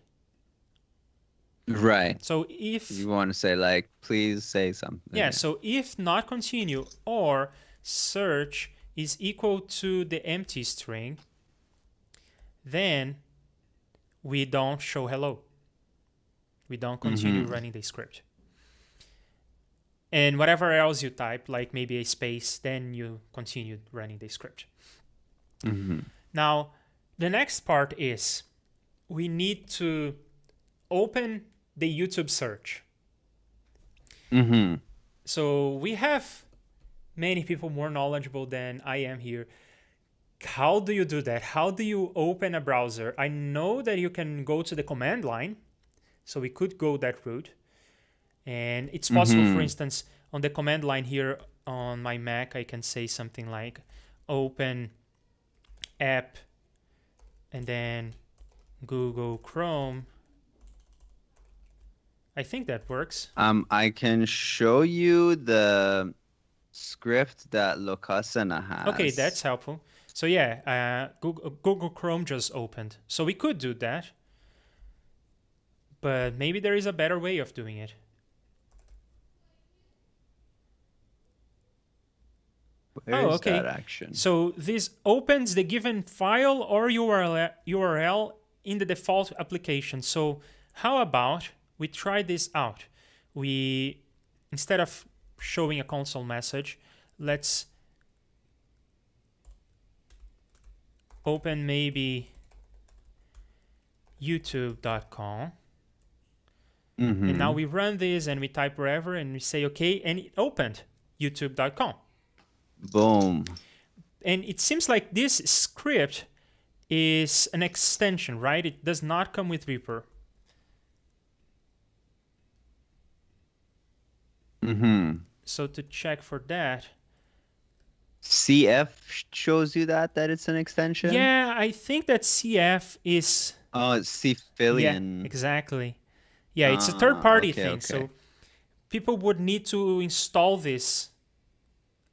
Right. So if you want to say like, please say something. Yeah, so if not continue or search is equal to the empty string, then we don't show hello. We don't continue running the script. And whatever else you type, like maybe a space, then you continue running the script. Now, the next part is we need to open the YouTube search. So we have many people more knowledgeable than I am here. How do you do that? How do you open a browser? I know that you can go to the command line. So we could go that route. And it's possible, for instance, on the command line here on my Mac, I can say something like open app and then Google Chrome. I think that works. I can show you the script that Locasana has. Okay, that's helpful. So yeah, Google Chrome just opened. So we could do that. But maybe there is a better way of doing it. Where is that action? So this opens the given file or URL in the default application. So how about we try this out? We, instead of showing a console message, let's open maybe youtube.com. And now we run this and we type wherever and we say okay, and it opened youtube.com. Boom. And it seems like this script is an extension, right? It does not come with Reaper. So to check for that, CF shows you that it's an extension? yeah, I think that CF is... Oh, it's Cphilion. Yeah, exactly. Yeah, it's a third-party thing. Okay. So people would need to install this.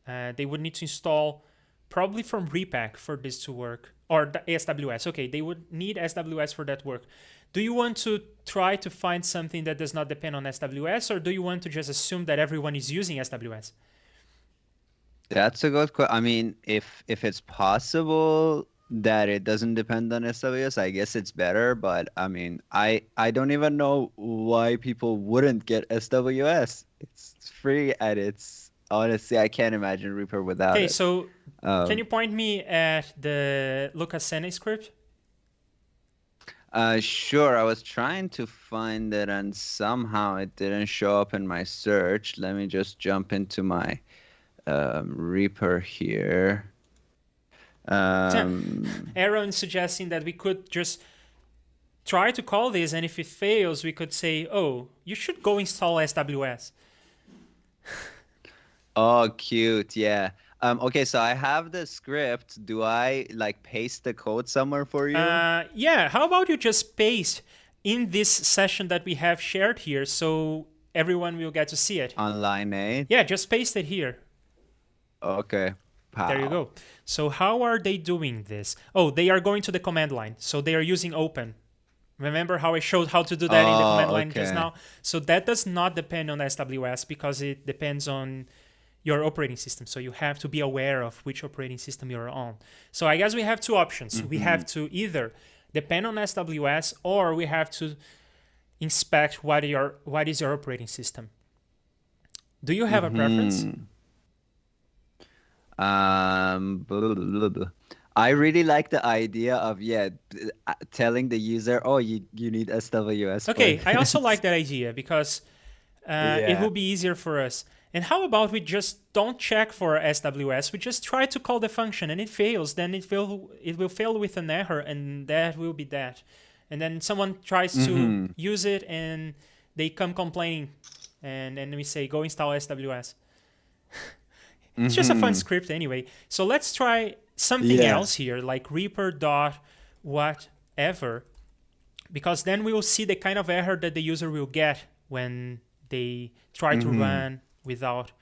They would need to install probably from Repack for this to work. Or the SWS. Okay, they would need SWS for that work. Do you want to try to find something that does not depend on SWS, or do you want to just assume that everyone is using SWS? That's a good question. I mean, if it's possible that it doesn't depend on SWS, I guess it's better. But I mean, I don't even know why people wouldn't get SWS. It's free and it's honestly, I can't imagine Reaper without it. Okay, so can you point me at the Lucasene script? Sure. I was trying to find it and somehow it didn't show up in my search. Let me just jump into my Reaper here. Aaron suggesting that we could just try to call this, and if it fails, we could say, oh, you should go install SWS. Oh, cute. Yeah. Okay, so I have the script. Do I like paste the code somewhere for you? Yeah, how about you just paste in this session that we have shared here so everyone will get to see it. On line 8? Yeah, just paste it here. Okay. Pow. There you go. So how are they doing this? Oh, they are going to the command line. So they are using open. Remember how I showed how to do that in the command line just now? So that does not depend on SWS because it depends on your operating system. So you have to be aware of which operating system you're on. So I guess we have two options. We have to either depend on SWS or we have to inspect what is your operating system. Do you have a preference? I really like the idea of telling the user, oh, you need SWS. Okay, I also like that idea because it will be easier for us. And how about we just don't check for SWS? We just try to call the function, and it fails. Then it will fail with an error, and that will be that. And then someone tries to use it, and they come complaining, and then we say go install SWS. It's just a fun script anyway. So let's try something else here, like Reaper dot whatever, because then we will see the kind of error that the user will get when they try to run without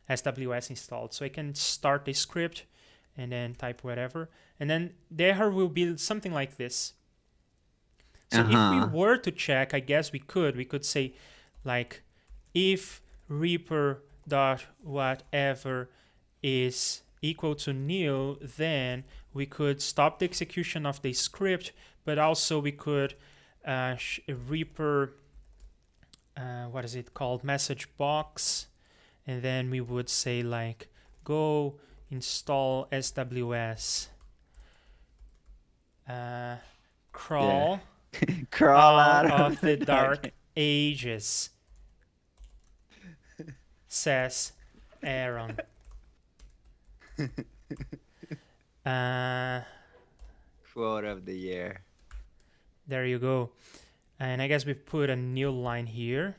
SWS installed. So I can start the script and then type whatever, and then the error will be something like this. So if we were to check, I guess we could say like if Reaper dot whatever is equal to nil, then we could stop the execution of the script, but also we could Reaper what is it called, message box, and then we would say like go install SWS, crawl crawl out of the dark ages, says Aaron. Quote of the year. There you go. And I guess we put a new line here.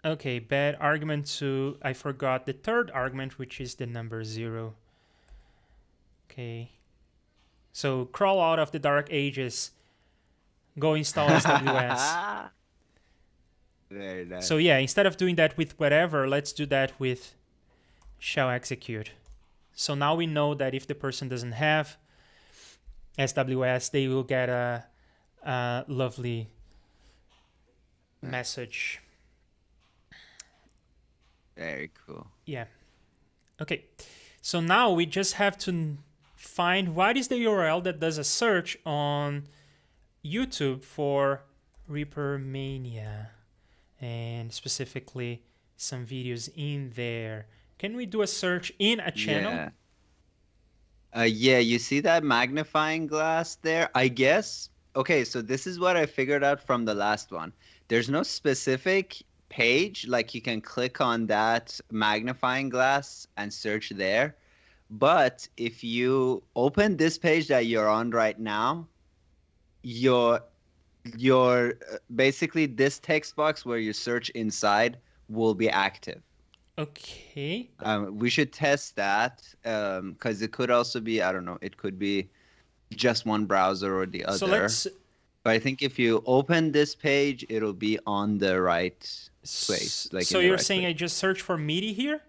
Okay, bad argument to, I forgot the third argument, which is the number 0. Okay. So crawl out of the dark ages, go install SWS. Very nice. So yeah, instead of doing that with whatever, let's do that with shall execute. So now we know that if the person doesn't have SWS, they will get a lovely message. Very cool. Yeah. Okay. So now we just have to find what is the URL that does a search on YouTube for Reaper Mania, and specifically some videos in there. Can we do a search in a channel? Yeah. Yeah, you see that magnifying glass there? I guess. Okay, so this is what I figured out from the last one. There's no specific page, like you can click on that magnifying glass and search there. But if you open this page that you're on right now, your basically this text box where you search inside will be active. Okay. We should test that because it could also be, I don't know, it could be just one browser or the other. So let's. But I think if you open this page, it'll be on the right place. Like so in the you're right saying place. I just search for MIDI here,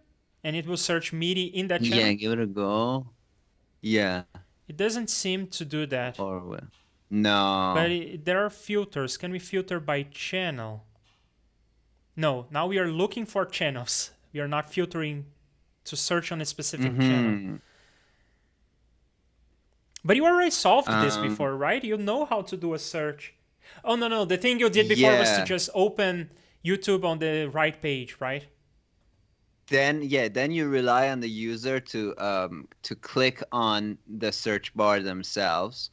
and it will search MIDI in that channel? Yeah, give it a go. Yeah. It doesn't seem to do that. Or well, no. But there are filters. Can we filter by channel? No. Now we are looking for channels. We are not filtering to search on a specific channel. But you already solved this before, right? You know how to do a search. Oh, no. The thing you did before was to just open YouTube on the right page, right? Then you rely on the user to click on the search bar themselves.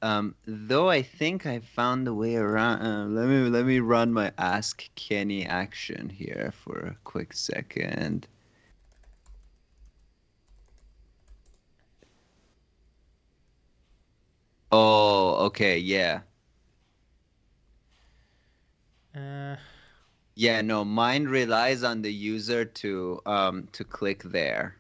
Though I think I found a way around. Let me run my Ask Kenny action here for a quick second. Oh, okay, yeah. Yeah, no, mine relies on the user to click there.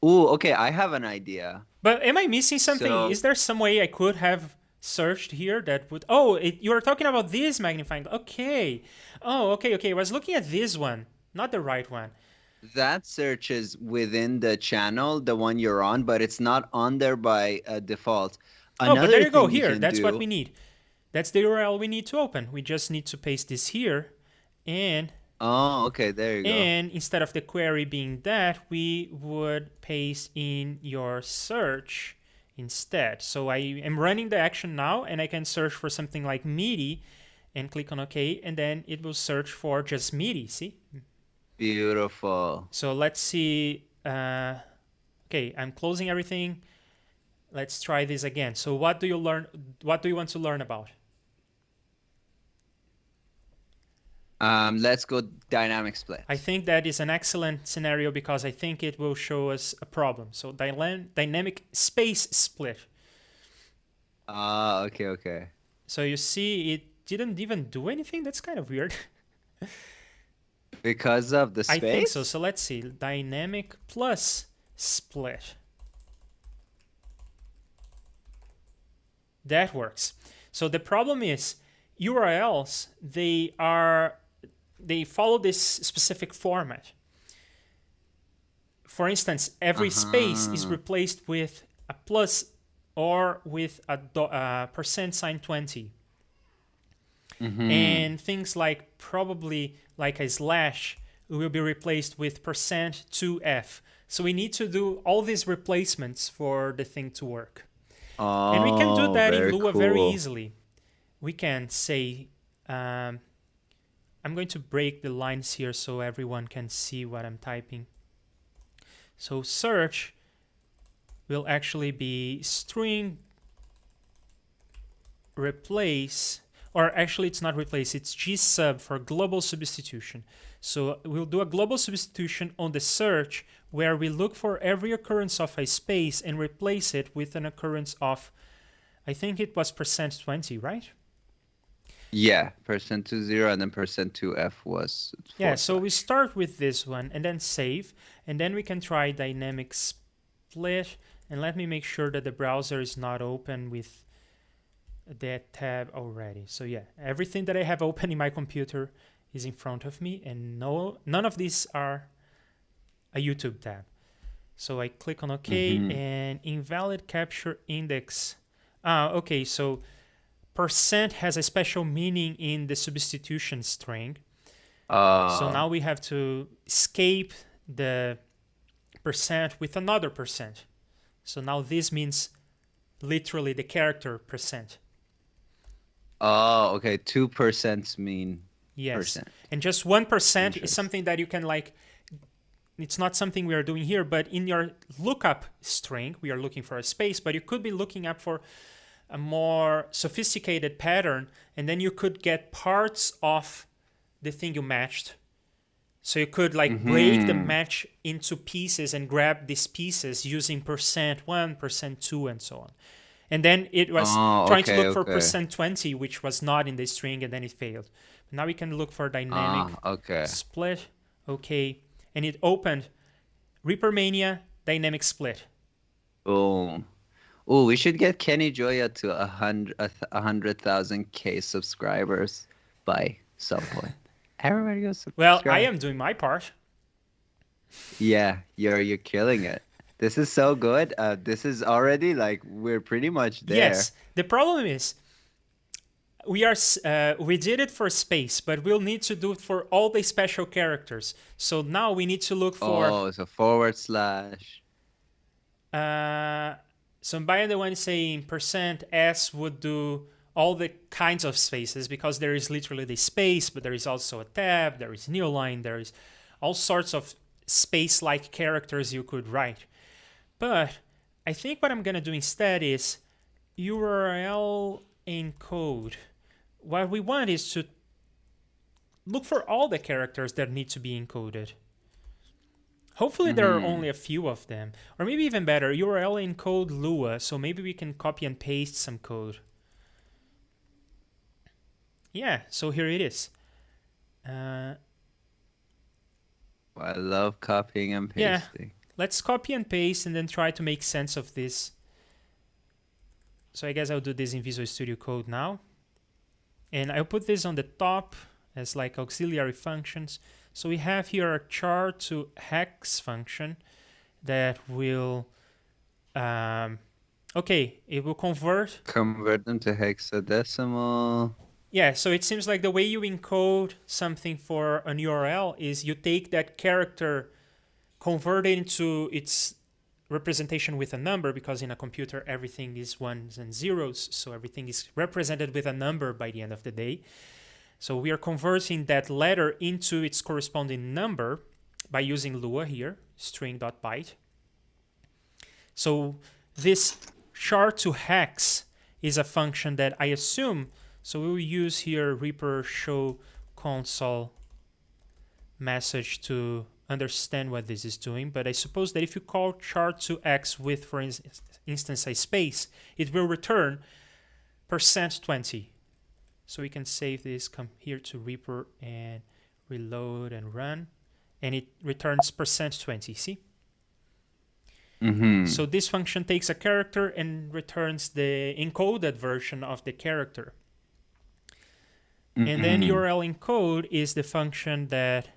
Ooh, okay, I have an idea. But am I missing something? So, is there some way I could have searched here that would... Oh, you are talking about this magnifying... Okay. Oh, okay. I was looking at this one, not the right one. That search is within the channel, the one you're on, but it's not on there by default. But there you go. Here, that's what we need. That's the URL we need to open. We just need to paste this here, and... Oh, okay, there you go. And instead of the query being that, we would paste in your search instead. So I am running the action now, and I can search for something like MIDI, and click on OK, and then it will search for just MIDI, see? Beautiful. So let's see. Okay, I'm closing everything. Let's try this again. So what do you learn? What do you want to learn about? Let's go dynamic split. I think that is an excellent scenario because I think it will show us a problem. So dynamic space split. Okay. So you see it didn't even do anything? That's kind of weird. Because of the space? I think so. So let's see. Dynamic plus split. That works. So the problem is URLs, they follow this specific format. For instance, every space is replaced with a plus or with a percent sign 20. And things like probably like a slash will be replaced with percent 2f. So we need to do all these replacements for the thing to work. And we can do that in Lua very easily. We can say, I'm going to break the lines here so everyone can see what I'm typing. So search will actually be string replace, or actually it's not replace, it's gsub for global substitution. So we'll do a global substitution on the search where we look for every occurrence of a space and replace it with an occurrence of, I think it was percent 20, right? Yeah, %20 and then %2f was Yeah, forward so we slash. start with this one and then save, and then we can try dynamic split. And let me make sure that the browser is not open with that tab already. So yeah, everything that I have open in my computer is in front of me, and none of these are a YouTube tab. So I click on OK, Mm-hmm. and invalid capture index. Okay, so percent has a special meaning in the substitution string. So now we have to escape the percent with another percent. So now this means literally the character percent. Oh, okay. 2% mean Yes. percent. And just 1% is Interesting. something that you can like, it's not something we are doing here, but in your lookup string, we are looking for a space, but you could be looking up for a more sophisticated pattern, and then you could get parts of the thing you matched. So you could like break the Mm-hmm. match into pieces and grab these pieces using %1, %2, and so on. And then it was Oh, trying to okay, look for okay. %20, which was not in the string, and then it failed. Now we can look for dynamic Okay. split. Okay. And it opened Reaper Mania dynamic split. Boom. Oh, we should get Kenny Joya to 100,000K subscribers by some point. Everybody go Well, I subscribe. am doing my part. Yeah, you're killing it. This is so good. This is already like we're pretty much there. Yes. The problem is we did it for space, but we'll need to do it for all the special characters. So now we need to look for Oh, so forward slash. uh, so by the one saying %s would do all the kinds of spaces, because there is literally the space, but there is also a tab, there is neoline, there is all sorts of space-like characters you could write. But I think what I'm gonna do instead is URL encode. What we want is to look for all the characters that need to be encoded. Hopefully there are Mm-hmm. only a few of them. Or maybe even better, URL encode Lua, so maybe we can copy and paste some code. Yeah, so here it is. I love copying and Yeah, pasting. let's copy and paste and then try to make sense of this. So I guess I'll do this in Visual Studio Code now. And I'll put this on the top as like auxiliary functions. So we have here a char to hex function that will, okay, it will convert. Convert them to hexadecimal. Yeah, so it seems like the way you encode something for an URL is you take that character, convert it into its representation with a number, because in a computer everything is ones and zeros, so everything is represented with a number by the end of the day. So we are converting that letter into its corresponding number by using Lua here, string.byte. So this char to hex is a function that I assume, so we will use here Reaper show console message to understand what this is doing, but I suppose that if you call char to x with, for instance, a space, it will return %20. So we can save this, come here to Reaper and reload and run, and it returns %20, see? Mm-hmm. So this function takes a character and returns the encoded version of the character. And then URL encode is the function that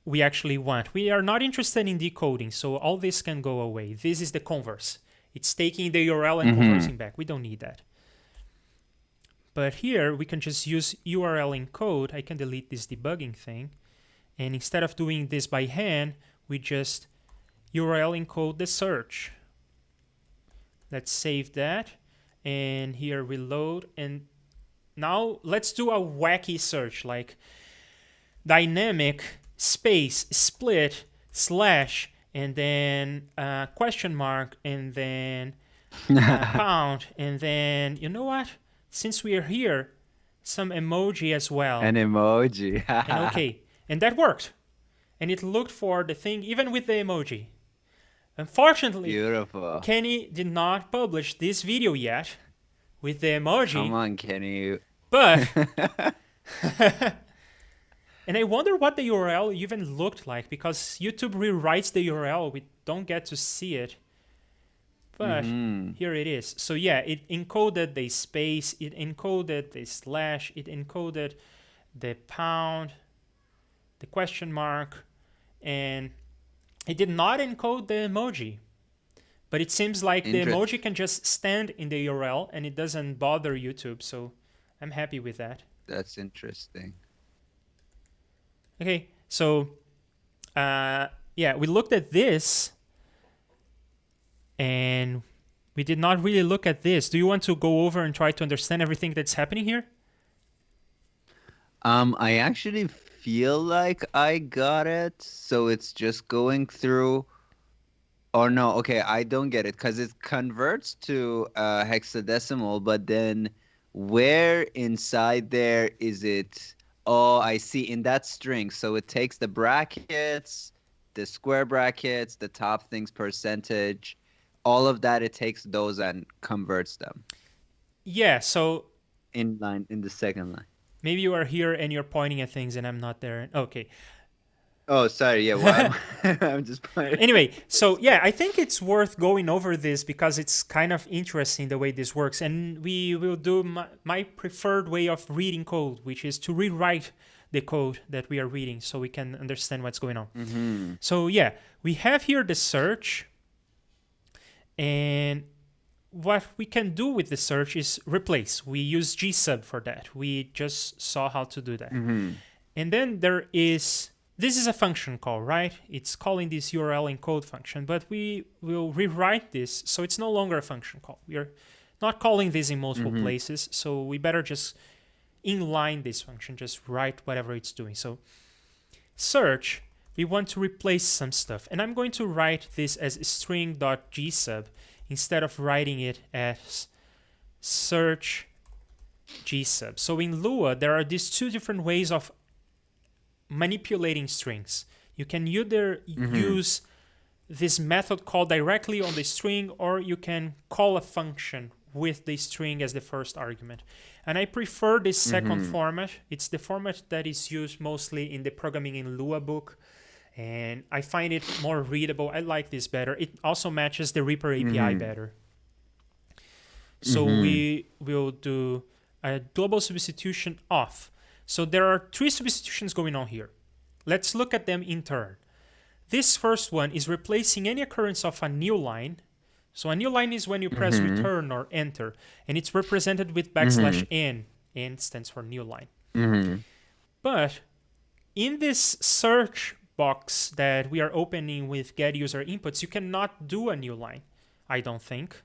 we actually want. We are not interested in decoding, so all this can go away. This is the converse. It's taking the URL and converting back. We don't need that. But here we can just use URL encode. I can delete this debugging thing. And instead of doing this by hand, we just URL encode the search. Let's save that. And here reload. And now let's do a wacky search, like dynamic space split slash and then question mark and then pound, and then you know what? Since we are here, some emoji as well. An emoji. And okay, and that worked. And it looked for the thing even with the emoji. Unfortunately, Beautiful. Kenny did not publish this video yet with the emoji. Come on, Kenny. But and I wonder what the URL even looked like, because YouTube rewrites the URL. We don't get to see it. But here it is. So yeah, it encoded the space, it encoded the slash, it encoded the pound, the question mark, and it did not encode the emoji. But it seems like the emoji can just stand in the URL and it doesn't bother YouTube. So I'm happy with that. That's interesting. Okay, so yeah, we looked at this and we did not really look at this. Do you want to go over and try to understand everything that's happening here? I actually feel like I got it. So it's just going through. Oh no, okay, I don't get it because it converts to hexadecimal, but then where inside there is it? Oh, I see, in that string. So it takes the brackets, the square brackets, the top things, percentage, all of that. It takes those and converts them Yeah, so in the second line. maybe you are here and you're pointing at things and I'm not there. Okay. Oh, sorry. Yeah, well, I'm just pointing. Anyway, so yeah, I think it's worth going over this because it's kind of interesting the way this works. And we will do my preferred way of reading code, which is to rewrite the code that we are reading so we can understand what's going on. So yeah, we have here the search. And what we can do with the search is replace. We use gsub for that. We just saw how to do that. And then there is... This is a function call, right? It's calling this URL encode function, but we will rewrite this so it's no longer a function call. We are not calling this in multiple places, so we better just inline this function, just write whatever it's doing. So search, we want to replace some stuff, and I'm going to write this as string.gsub instead of writing it as search gsub. So in Lua, there are these two different ways of manipulating strings. You can either use this method called directly on the string, or you can call a function with the string as the first argument. And I prefer this second format. It's the format that is used mostly in the Programming in Lua book, and I find it more readable. I like this better. It also matches the Reaper API better. So we will do a global substitution off. So there are three substitutions going on here. Let's look at them in turn. This first one is replacing any occurrence of a new line. So a new line is when you press return or enter, and it's represented with \n. N stands for new line. But in this search box that we are opening with get user inputs, you cannot do a new line, I don't think.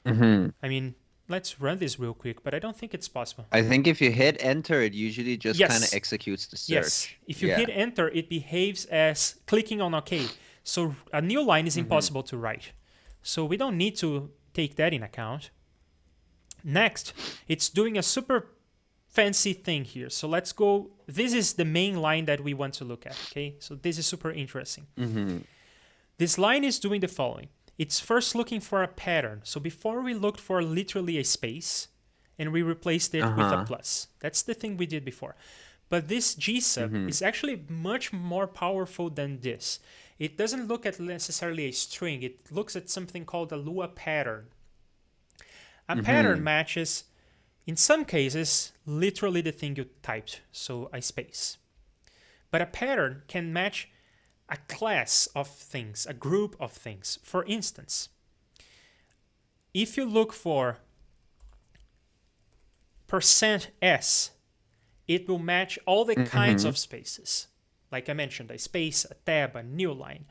I mean, let's run this real quick, but I don't think it's possible. I think if you hit enter, it usually just kind of executes the search. Yes, if you hit enter, it behaves as clicking on OK. So a new line is impossible to write. So we don't need to take that in account. Next, it's doing a super fancy thing here. So let's go. This is the main line that we want to look at. Okay, so this is super interesting. This line is doing the following. It's first looking for a pattern. So before we looked for literally a space, and we replaced it with a plus. That's the thing we did before. But this gsub is actually much more powerful than this. It doesn't look at necessarily a string. It looks at something called a Lua pattern. A pattern matches, in some cases, literally the thing you typed, so a space. But a pattern can match a class of things, a group of things. For instance, if you look for %s, it will match all the kinds of spaces. Like I mentioned, a space, a tab, a new line.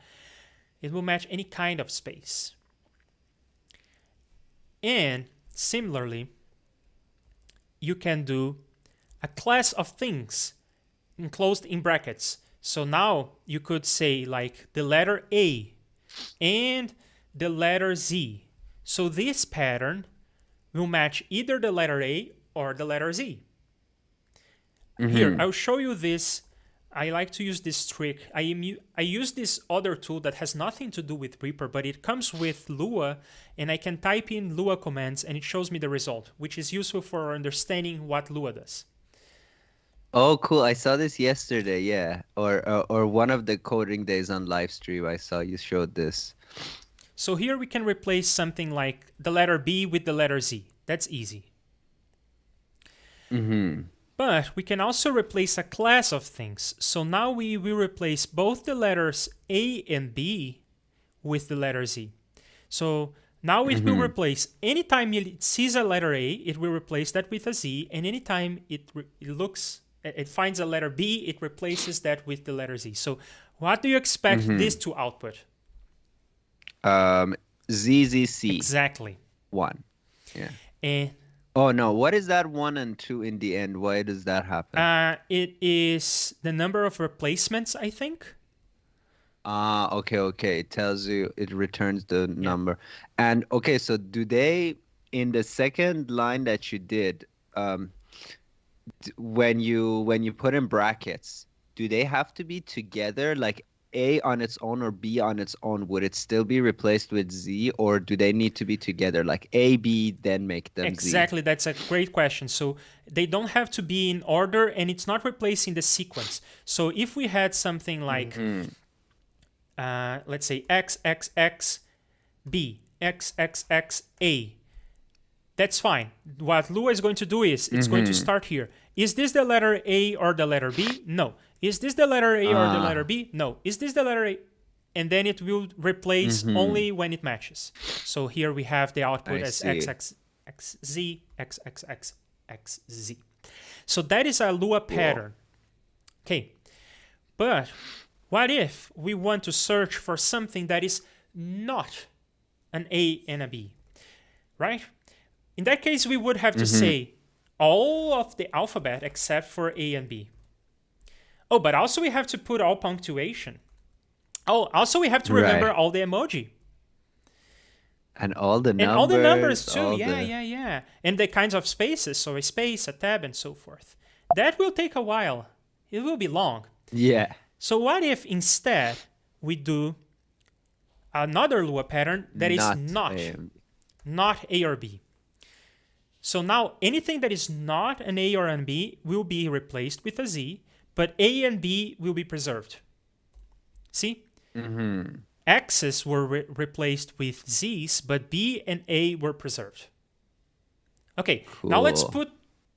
It will match any kind of space. And similarly, you can do a class of things enclosed in brackets. So now you could say like the letter A and the letter Z. So this pattern will match either the letter A or the letter Z. Here, I'll show you this I like to use this trick. I use this other tool that has nothing to do with Reaper, but it comes with Lua, and I can type in Lua commands and it shows me the result, which is useful for understanding what Lua does. Oh, cool. I saw this yesterday, yeah. Or one of the coding days on live stream. I saw you showed this. So here we can replace something like the letter B with the letter Z. That's easy. But we can also replace a class of things. So now we will replace both the letters A and B with the letter Z. So now it will replace, anytime it sees a letter A, it will replace that with a Z. And anytime it finds a letter B, it replaces that with the letter Z. So what do you expect this to output? ZZC. Exactly. 1. Yeah. And oh no, what is that 1 and 2 in the end? Why does that happen? it is the number of replacements, I think. Okay. It tells you, it returns the number. And okay, so do they, in the second line that you did, when you put in brackets, do they have to be together, like A on its own or B on its own? Would it still be replaced with Z, or do they need to be together, like A, B, then make them Z? Exactly, that's a great question. So they don't have to be in order, and it's not replacing the sequence. So if we had something like, let's say X, X, X, B, X, X, X, A, that's fine. What Lua is going to do is it's going to start here. Is this the letter A or the letter B? No. Is this the letter A or the letter B? No. Is this the letter A? And then it will replace only when it matches. So here we have the output as X, X, X, Z, X, X, X, X, Z. So that is a Lua pattern. Okay. But what if we want to search for something that is not an A and a B, right? In that case, we would have to say all of the alphabet except for A and B. Oh, but also we have to put all punctuation. Oh, also we have to remember all the emoji. And all the numbers. And all the numbers too, yeah. And the kinds of spaces, so a space, a tab, and so forth. That will take a while. It will be long. Yeah. So what if instead we do another Lua pattern that is not A or B? So now anything that is not an A or an B will be replaced with a Z, but A and B will be preserved. See? X's were replaced with Z's, but B and A were preserved. Okay, now let's put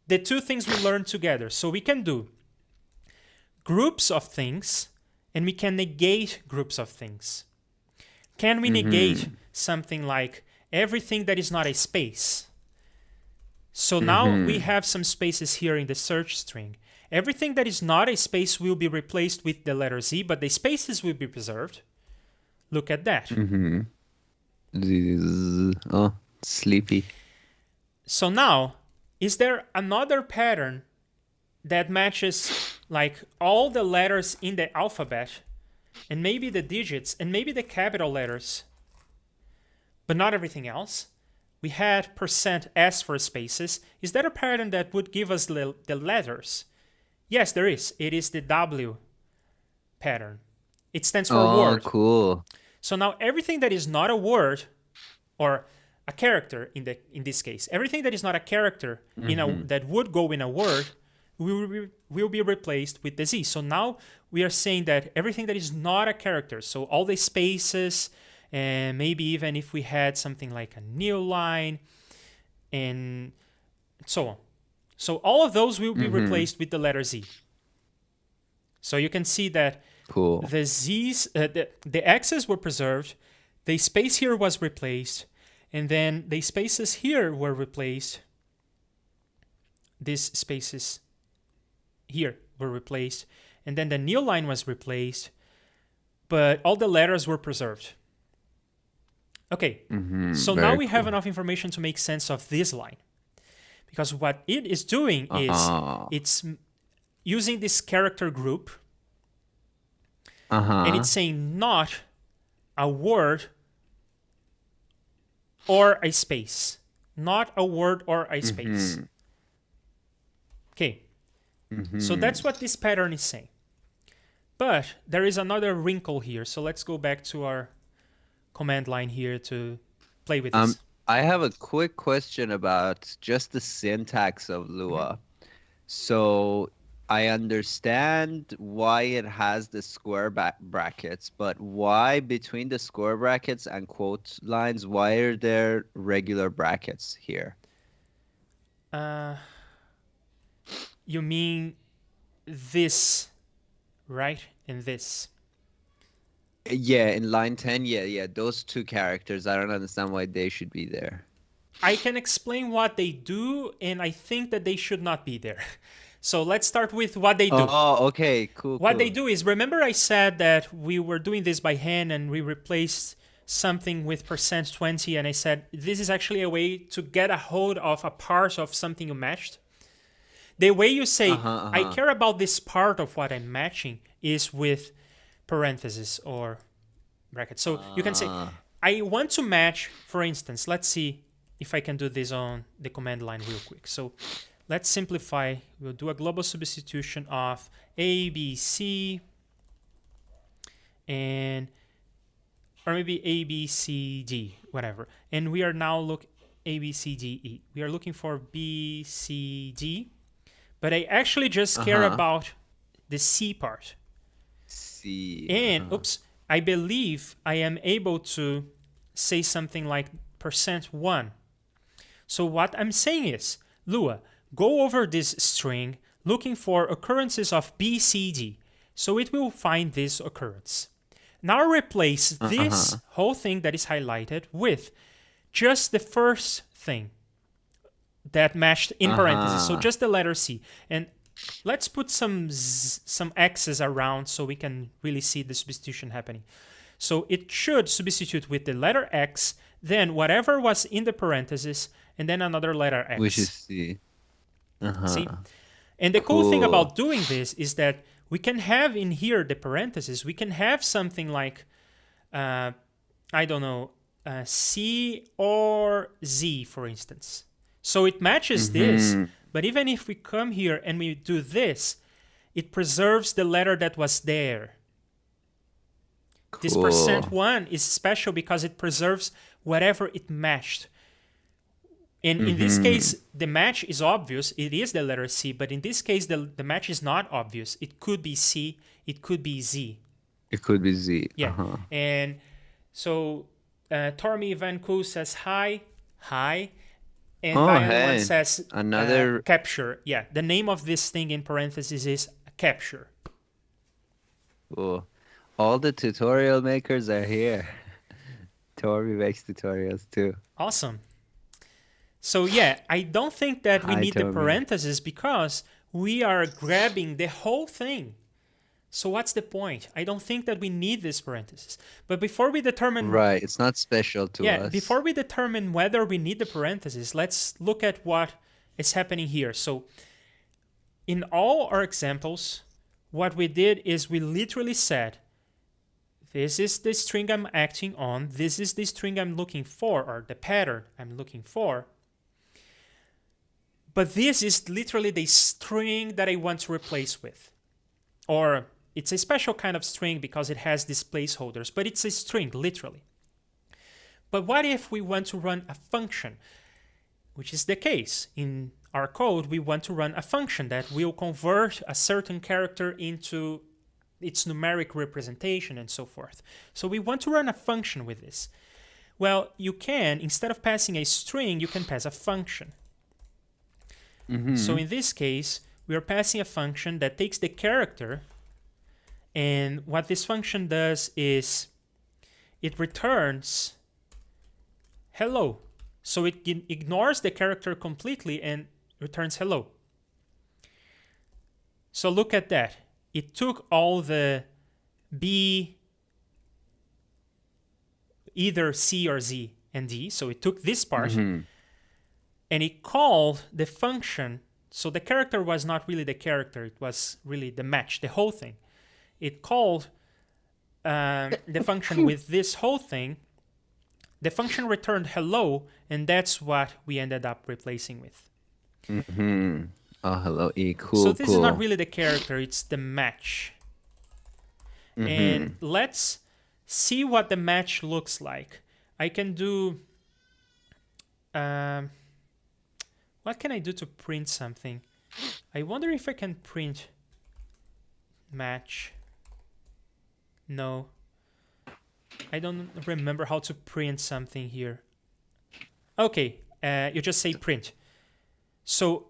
the two things we learned together. So we can do groups of things, and we can negate groups of things. Can we negate something like everything that is not a space? So now we have some spaces here in the search string. Everything that is not a space will be replaced with the letter Z, but the spaces will be preserved. Look at that. Oh, sleepy. So now, is there another pattern that matches like all the letters in the alphabet, and maybe the digits, and maybe the capital letters, but not everything else? We had %S for spaces. Is that a pattern that would give us the letters? Yes, there is. It is the W pattern. It stands for word. Oh, cool. So now everything that is not a word or a character in this case, everything that is not a character that would go in a word will be replaced with the Z. So now we are saying that everything that is not a character, so all the spaces, and maybe even if we had something like a new line and so on. So all of those will be replaced with the letter Z. So you can see that the Z's, the X's were preserved, the space here was replaced, and then the spaces here were replaced. These spaces here were replaced, and then the new line was replaced, but all the letters were preserved. Okay, so now we have enough information to make sense of this line. Because what it is doing is it's using this character group, and it's saying not a word or a space. Not a word or a space. Okay, so that's what this pattern is saying. But there is another wrinkle here. So let's go back to our command line here to play with this. I have a quick question about just the syntax of Lua. So I understand why it has the square brackets, but why between the square brackets and quote lines, why are there regular brackets here? You mean this, right? And this. Yeah, in line 10, yeah, those two characters, I don't understand why they should be there. I can explain what they do, and I think that they should not be there. So let's start with what they do. Oh, okay, cool. What they do is, remember I said that we were doing this by hand and we replaced something with %20, and I said this is actually a way to get a hold of a part of something you matched. The way you say, I care about this part of what I'm matching is with parentheses or brackets. So you can say, I want to match, for instance, let's see if I can do this on the command line real quick. So let's simplify. We'll do a global substitution of A, B, C, and or maybe A, B, C, D, whatever. And we are now A, B, C, D, E. We are looking for B, C, D, but I actually just care about the C part. C. And oops, I believe I am able to say something like %1. So what I'm saying is, Lua, go over this string looking for occurrences of B, C, D. So it will find this occurrence. Now replace this whole thing that is highlighted with just the first thing that matched in parentheses. So just the letter C. And let's put some X's around so we can really see the substitution happening. So it should substitute with the letter X, then whatever was in the parentheses, and then another letter X. Which is C. See? And the cool thing about doing this is that we can have in here the parentheses, we can have something like, I don't know, C or Z, for instance. So it matches this, but even if we come here and we do this, it preserves the letter that was there. Cool. This %1 is special because it preserves whatever it matched. And in this case, the match is obvious. It is the letter C, but in this case, the match is not obvious. It could be C, it could be Z. It could be Z. Yeah. And so Tormi Van Koo says hi. And Diane one says another capture. Yeah, the name of this thing in parentheses is capture. Cool. All the tutorial makers are here. Tormi makes tutorials too. Awesome. So yeah, I don't think that we need the parentheses because we are grabbing the whole thing. So what's the point? I don't think that we need this parentheses. But before we determine... Right, it's not special to us. Yeah, before we determine whether we need the parentheses, let's look at what is happening here. So in all our examples, what we did is we literally said, this is the string I'm acting on, this is the string I'm looking for, or the pattern I'm looking for. But this is literally the string that I want to replace with. Or it's a special kind of string because it has these placeholders, but it's a string, literally. But what if we want to run a function? Which is the case. In our code, we want to run a function that will convert a certain character into its numeric representation and so forth. So we want to run a function with this. Well, you can, instead of passing a string, you can pass a function. So in this case, we are passing a function that takes the character, and what this function does is it returns hello. So it ignores the character completely and returns hello. So look at that. It took all the B, either C or Z and D. So it took this part and it called the function. So the character was not really the character. It was really the match, the whole thing. It called the function with this whole thing. The function returned hello, and that's what we ended up replacing with. Oh, hello, E. Cool. So this is not really the character, it's the match. And let's see what the match looks like. I can do... what can I do to print something? I wonder if I can print match. No. I don't remember how to print something here. Okay, you just say print. So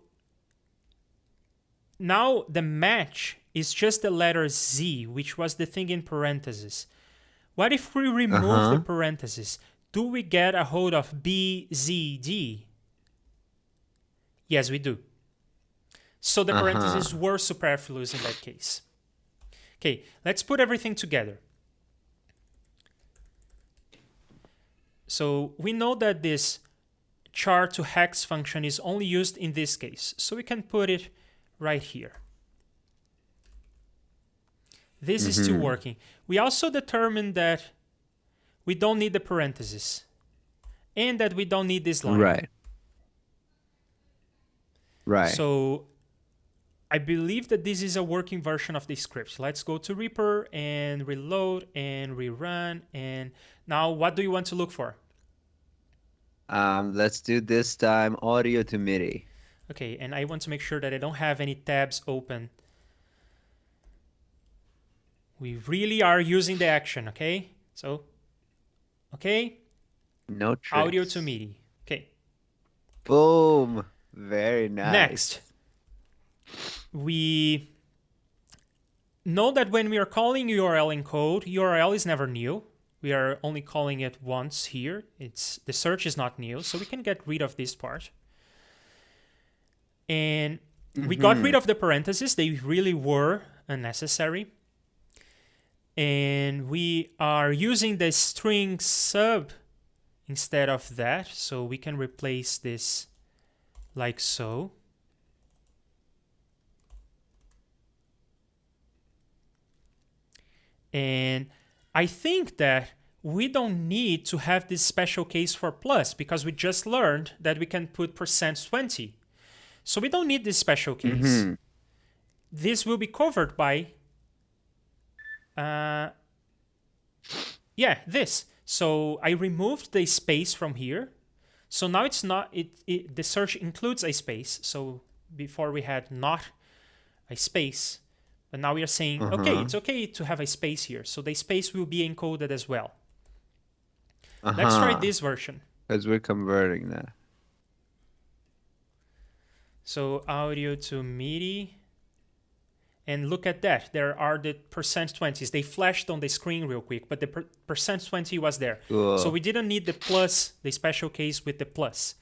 now the match is just the letter Z, which was the thing in parentheses. What if we remove the parentheses? Do we get a hold of B, Z, D? Yes, we do. So the parentheses were superfluous in that case. Okay, let's put everything together. So we know that this char to hex function is only used in this case. So we can put it right here. This is still working. We also determined that we don't need the parentheses and that we don't need this line. Right. So I believe that this is a working version of the script. Let's go to Reaper and reload and rerun. And now what do you want to look for? Let's do this time audio to MIDI. Okay, and I want to make sure that I don't have any tabs open. We really are using the action, okay? So, okay. No tricks. Audio to MIDI. Okay. Boom. Very nice. Next, we know that when we are calling URL in code, URL is never new. We are only calling it once here. The search is not new, so we can get rid of this part. And we got rid of the parentheses. They really were unnecessary. And we are using the string sub instead of that, so we can replace this like so. And I think that we don't need to have this special case for plus because we just learned that we can put %20. So we don't need this special case. This will be covered by this. So I removed the space from here. So now it's not, the search includes a space. So before we had not a space, but now we are saying, okay, it's okay to have a space here. So the space will be encoded as well. Let's try this version. Because we're converting that. So audio to MIDI. And look at that. There are the %20s. They flashed on the screen real quick, but the %20 was there. Cool. So we didn't need the plus, the special case with the plus.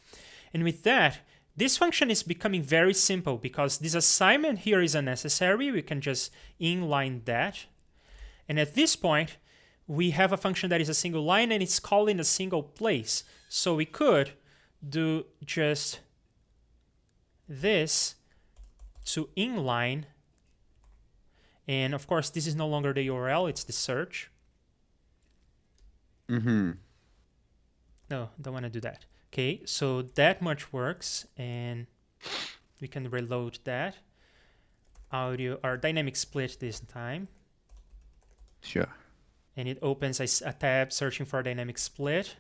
And with that, this function is becoming very simple because this assignment here is unnecessary. We can just inline that. And at this point, we have a function that is a single line and it's called in a single place. So we could do just this to inline. And of course, this is no longer the URL, it's the search. No, don't want to do that. Okay, so that much works, and we can reload that. Audio or dynamic split this time. Sure. And it opens a tab searching for dynamic split.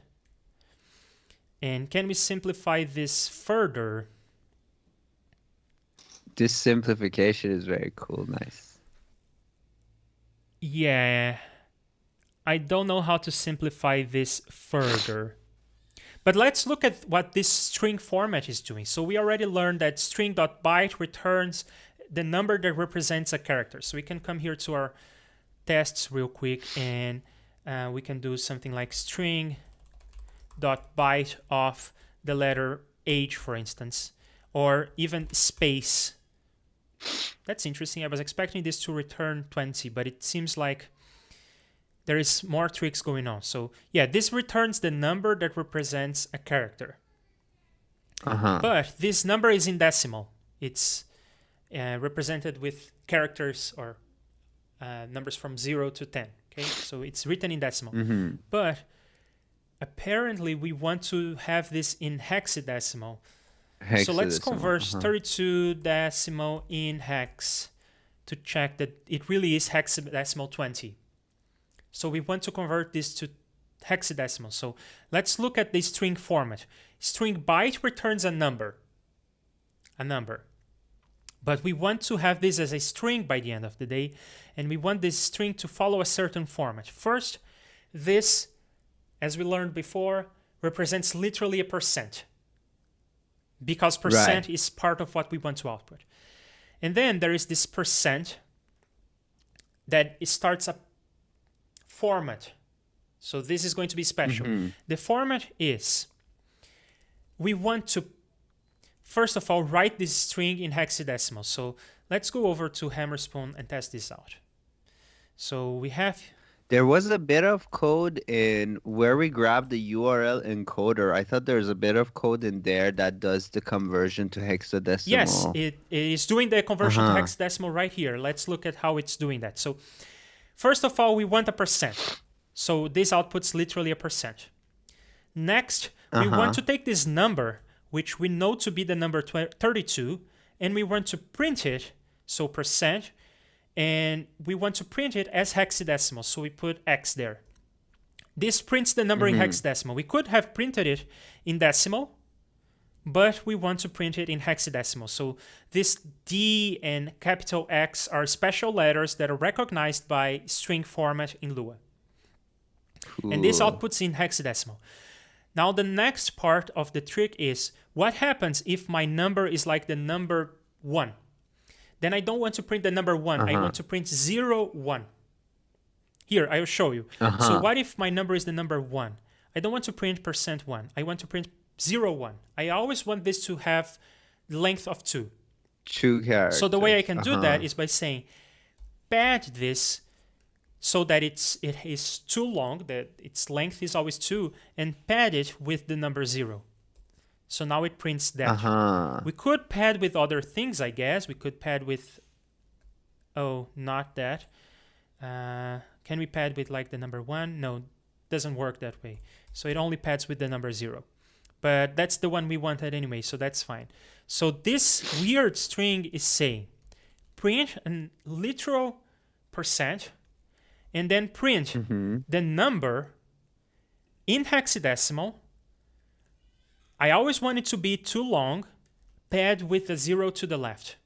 And can we simplify this further? This simplification is very cool, nice. Yeah, I don't know how to simplify this further. But let's look at what this string format is doing. So we already learned that string.byte returns the number that represents a character. So we can come here to our tests real quick, and we can do something like string.byte of the letter H, for instance, or even space. That's interesting. I was expecting this to return 20, but it seems like there is more tricks going on. So yeah, this returns the number that represents a character. But this number is in decimal. It's represented with characters or numbers from 0 to 10. Okay, so it's written in decimal. But apparently we want to have this in hexadecimal. So let's convert 32 decimal in hex to check that it really is hexadecimal 20. So we want to convert this to hexadecimal. So let's look at the string format. String byte returns a number. But we want to have this as a string by the end of the day, and we want this string to follow a certain format. First, this, as we learned before, represents literally a percent, because percent is part of what we want to output. And then there is this percent that starts a format. So this is going to be special. The format is, we want to, first of all, write this string in hexadecimal. So let's go over to Hammerspoon and test this out. So we have... There was a bit of code in where we grabbed the URL encoder. I thought there's a bit of code in there that does the conversion to hexadecimal. Yes, it is doing the conversion to hexadecimal right here. Let's look at how it's doing that. So first of all, we want a percent. So this outputs literally a percent. Next, we want to take this number, which we know to be the number 32, and we want to print it, so percent, and we want to print it as hexadecimal, so we put X there. This prints the number in hexadecimal. We could have printed it in decimal, but we want to print it in hexadecimal. So this D and capital X are special letters that are recognized by string format in Lua. Cool. And this outputs in hexadecimal. Now the next part of the trick is, what happens if my number is like the number 1? Then I don't want to print the number 1. I want to print 0, 1. Here, I will show you. So what if my number is the number 1? I don't want to print %1. I want to print 0, 1. I always want this to have the length of 2. 2 characters. So the way I can do that is by saying, pad this so that it is too long, that its length is always 2, and pad it with the number 0. So now it prints that. We could pad with other things, I guess. We could pad with, not that. Can we pad with like the number 1? No, doesn't work that way. So it only pads with the number 0. But that's the one we wanted anyway, so that's fine. So this weird string is saying, print a literal percent, and then print the number in hexadecimal. I always want it to be too long, pad with a 0 to the left.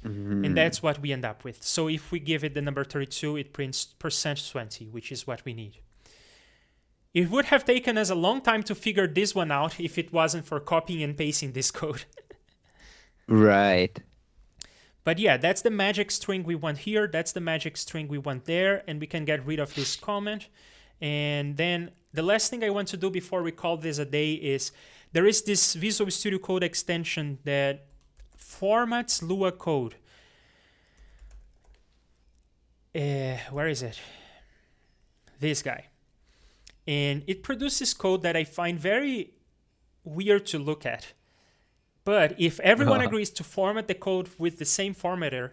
And that's what we end up with. So if we give it the number 32, it prints %20, which is what we need. It would have taken us a long time to figure this one out if it wasn't for copying and pasting this code. Right. But yeah, that's the magic string we want here. That's the magic string we want there. And we can get rid of this comment. And then the last thing I want to do before we call this a day is, there is this Visual Studio Code extension that formats Lua code. Where is it? This guy. And it produces code that I find very weird to look at. But if everyone agrees to format the code with the same formatter,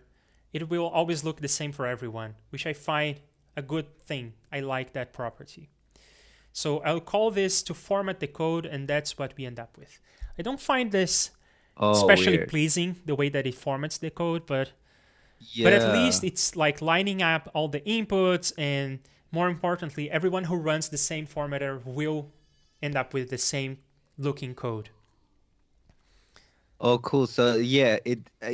it will always look the same for everyone, which I find a good thing. I like that property. So I'll call this to format the code, and that's what we end up with. I don't find this especially pleasing, the way that it formats the code, but at least it's like lining up all the inputs, and more importantly, everyone who runs the same formatter will end up with the same looking code. Oh, cool. So yeah,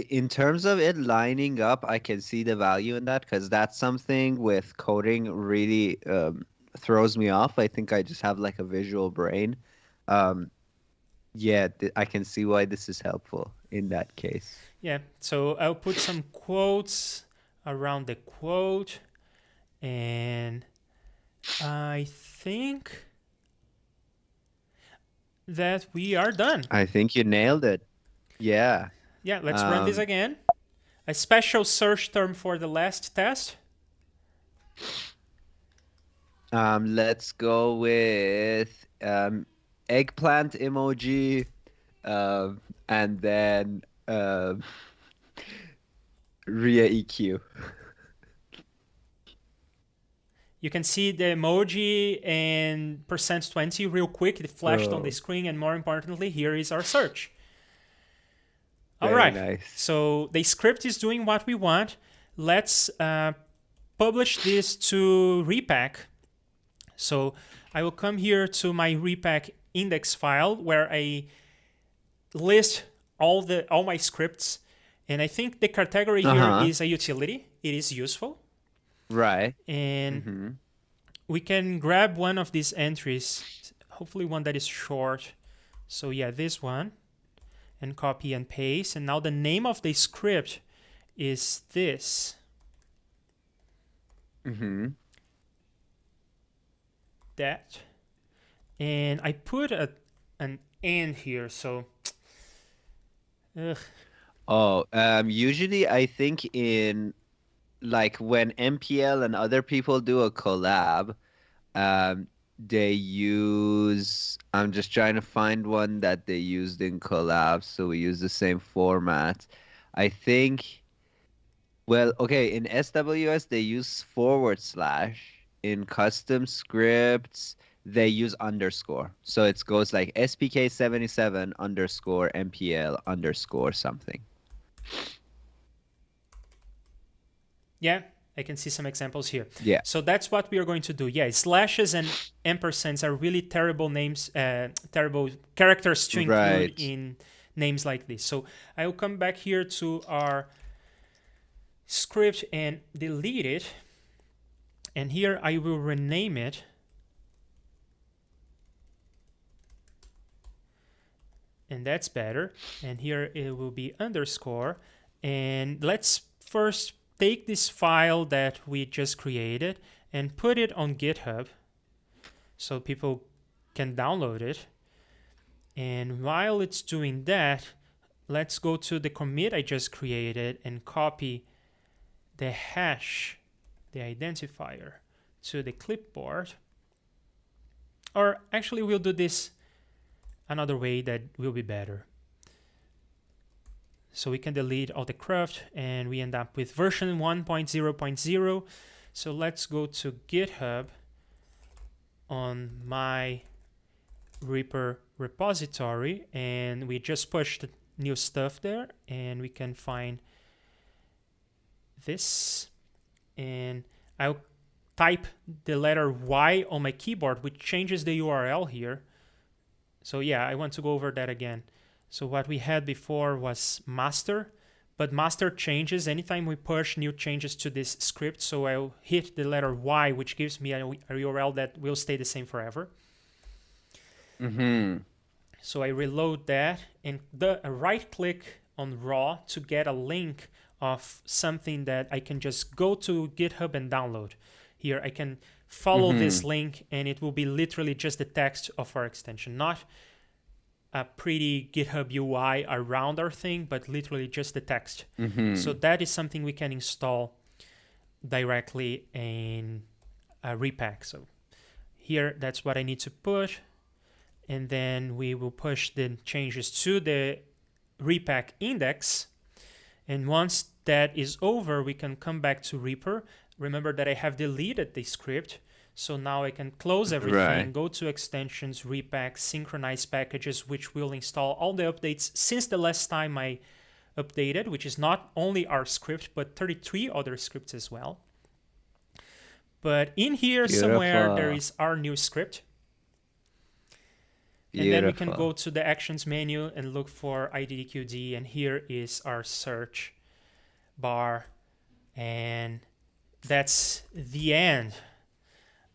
in terms of it lining up, I can see the value in that, because that's something with coding really throws me off. I think I just have like a visual brain. Yeah, I can see why this is helpful in that case. Yeah, so I'll put some quotes around the quote, and I think that we are done. I think you nailed it. Yeah. Yeah, let's run this again. A special search term for the last test. Let's go with eggplant emoji, and then RIA EQ. You can see the emoji and %20 real quick. It flashed on the screen, and more importantly, here is our search. All right, nice. So the script is doing what we want. Let's publish this to repack. So I will come here to my repack index file where I list all my scripts, and I think the category here is a utility. It is useful. Right. And we can grab one of these entries, hopefully one that is short. So yeah, this one, and copy and paste. And now the name of the script is this. That. And I put an and here, so usually I think in like when MPL and other people do a collab, they use, I'm just trying to find one that they used in collab, so we use the same format. I think, well, okay, in SWS they use /. In custom scripts, they use underscore. So it goes like SPK77 underscore MPL underscore something. Yeah, I can see some examples here. Yeah. So that's what we are going to do. Yeah, slashes and ampersands are really terrible names, terrible characters to include in names like this. So I will come back here to our script and delete it. And here I will rename it. And that's better. And here it will be underscore. And let's first take this file that we just created and put it on GitHub so people can download it. And while it's doing that, let's go to the commit I just created and copy the hash, the identifier, to the clipboard. Or actually, we'll do this another way that will be better. So we can delete all the cruft and we end up with version 1.0.0. So let's go to GitHub on my REAPER repository, and we just pushed new stuff there, and we can find this, and I'll type the letter Y on my keyboard, which changes the URL here. So yeah, I want to go over that again. So what we had before was master, but master changes anytime we push new changes to this script. So I'll hit the letter Y, which gives me a URL that will stay the same forever. So I reload that and right click on raw to get a link of something that I can just go to GitHub and download. Here I can follow this link, and it will be literally just the text of our extension, not a pretty GitHub UI around our thing, but literally just the text. So that is something we can install directly in repack. So here, that's what I need to put. And then we will push the changes to the repack index. And once that is over, we can come back to REAPER. Remember that I have deleted the script. So now I can close everything, go to extensions, repack, synchronize packages, which will install all the updates since the last time I updated, which is not only our script, but 33 other scripts as well. But in here somewhere, there is our new script. And then we can go to the actions menu and look for IDDQD, and here is our search bar, and that's the end.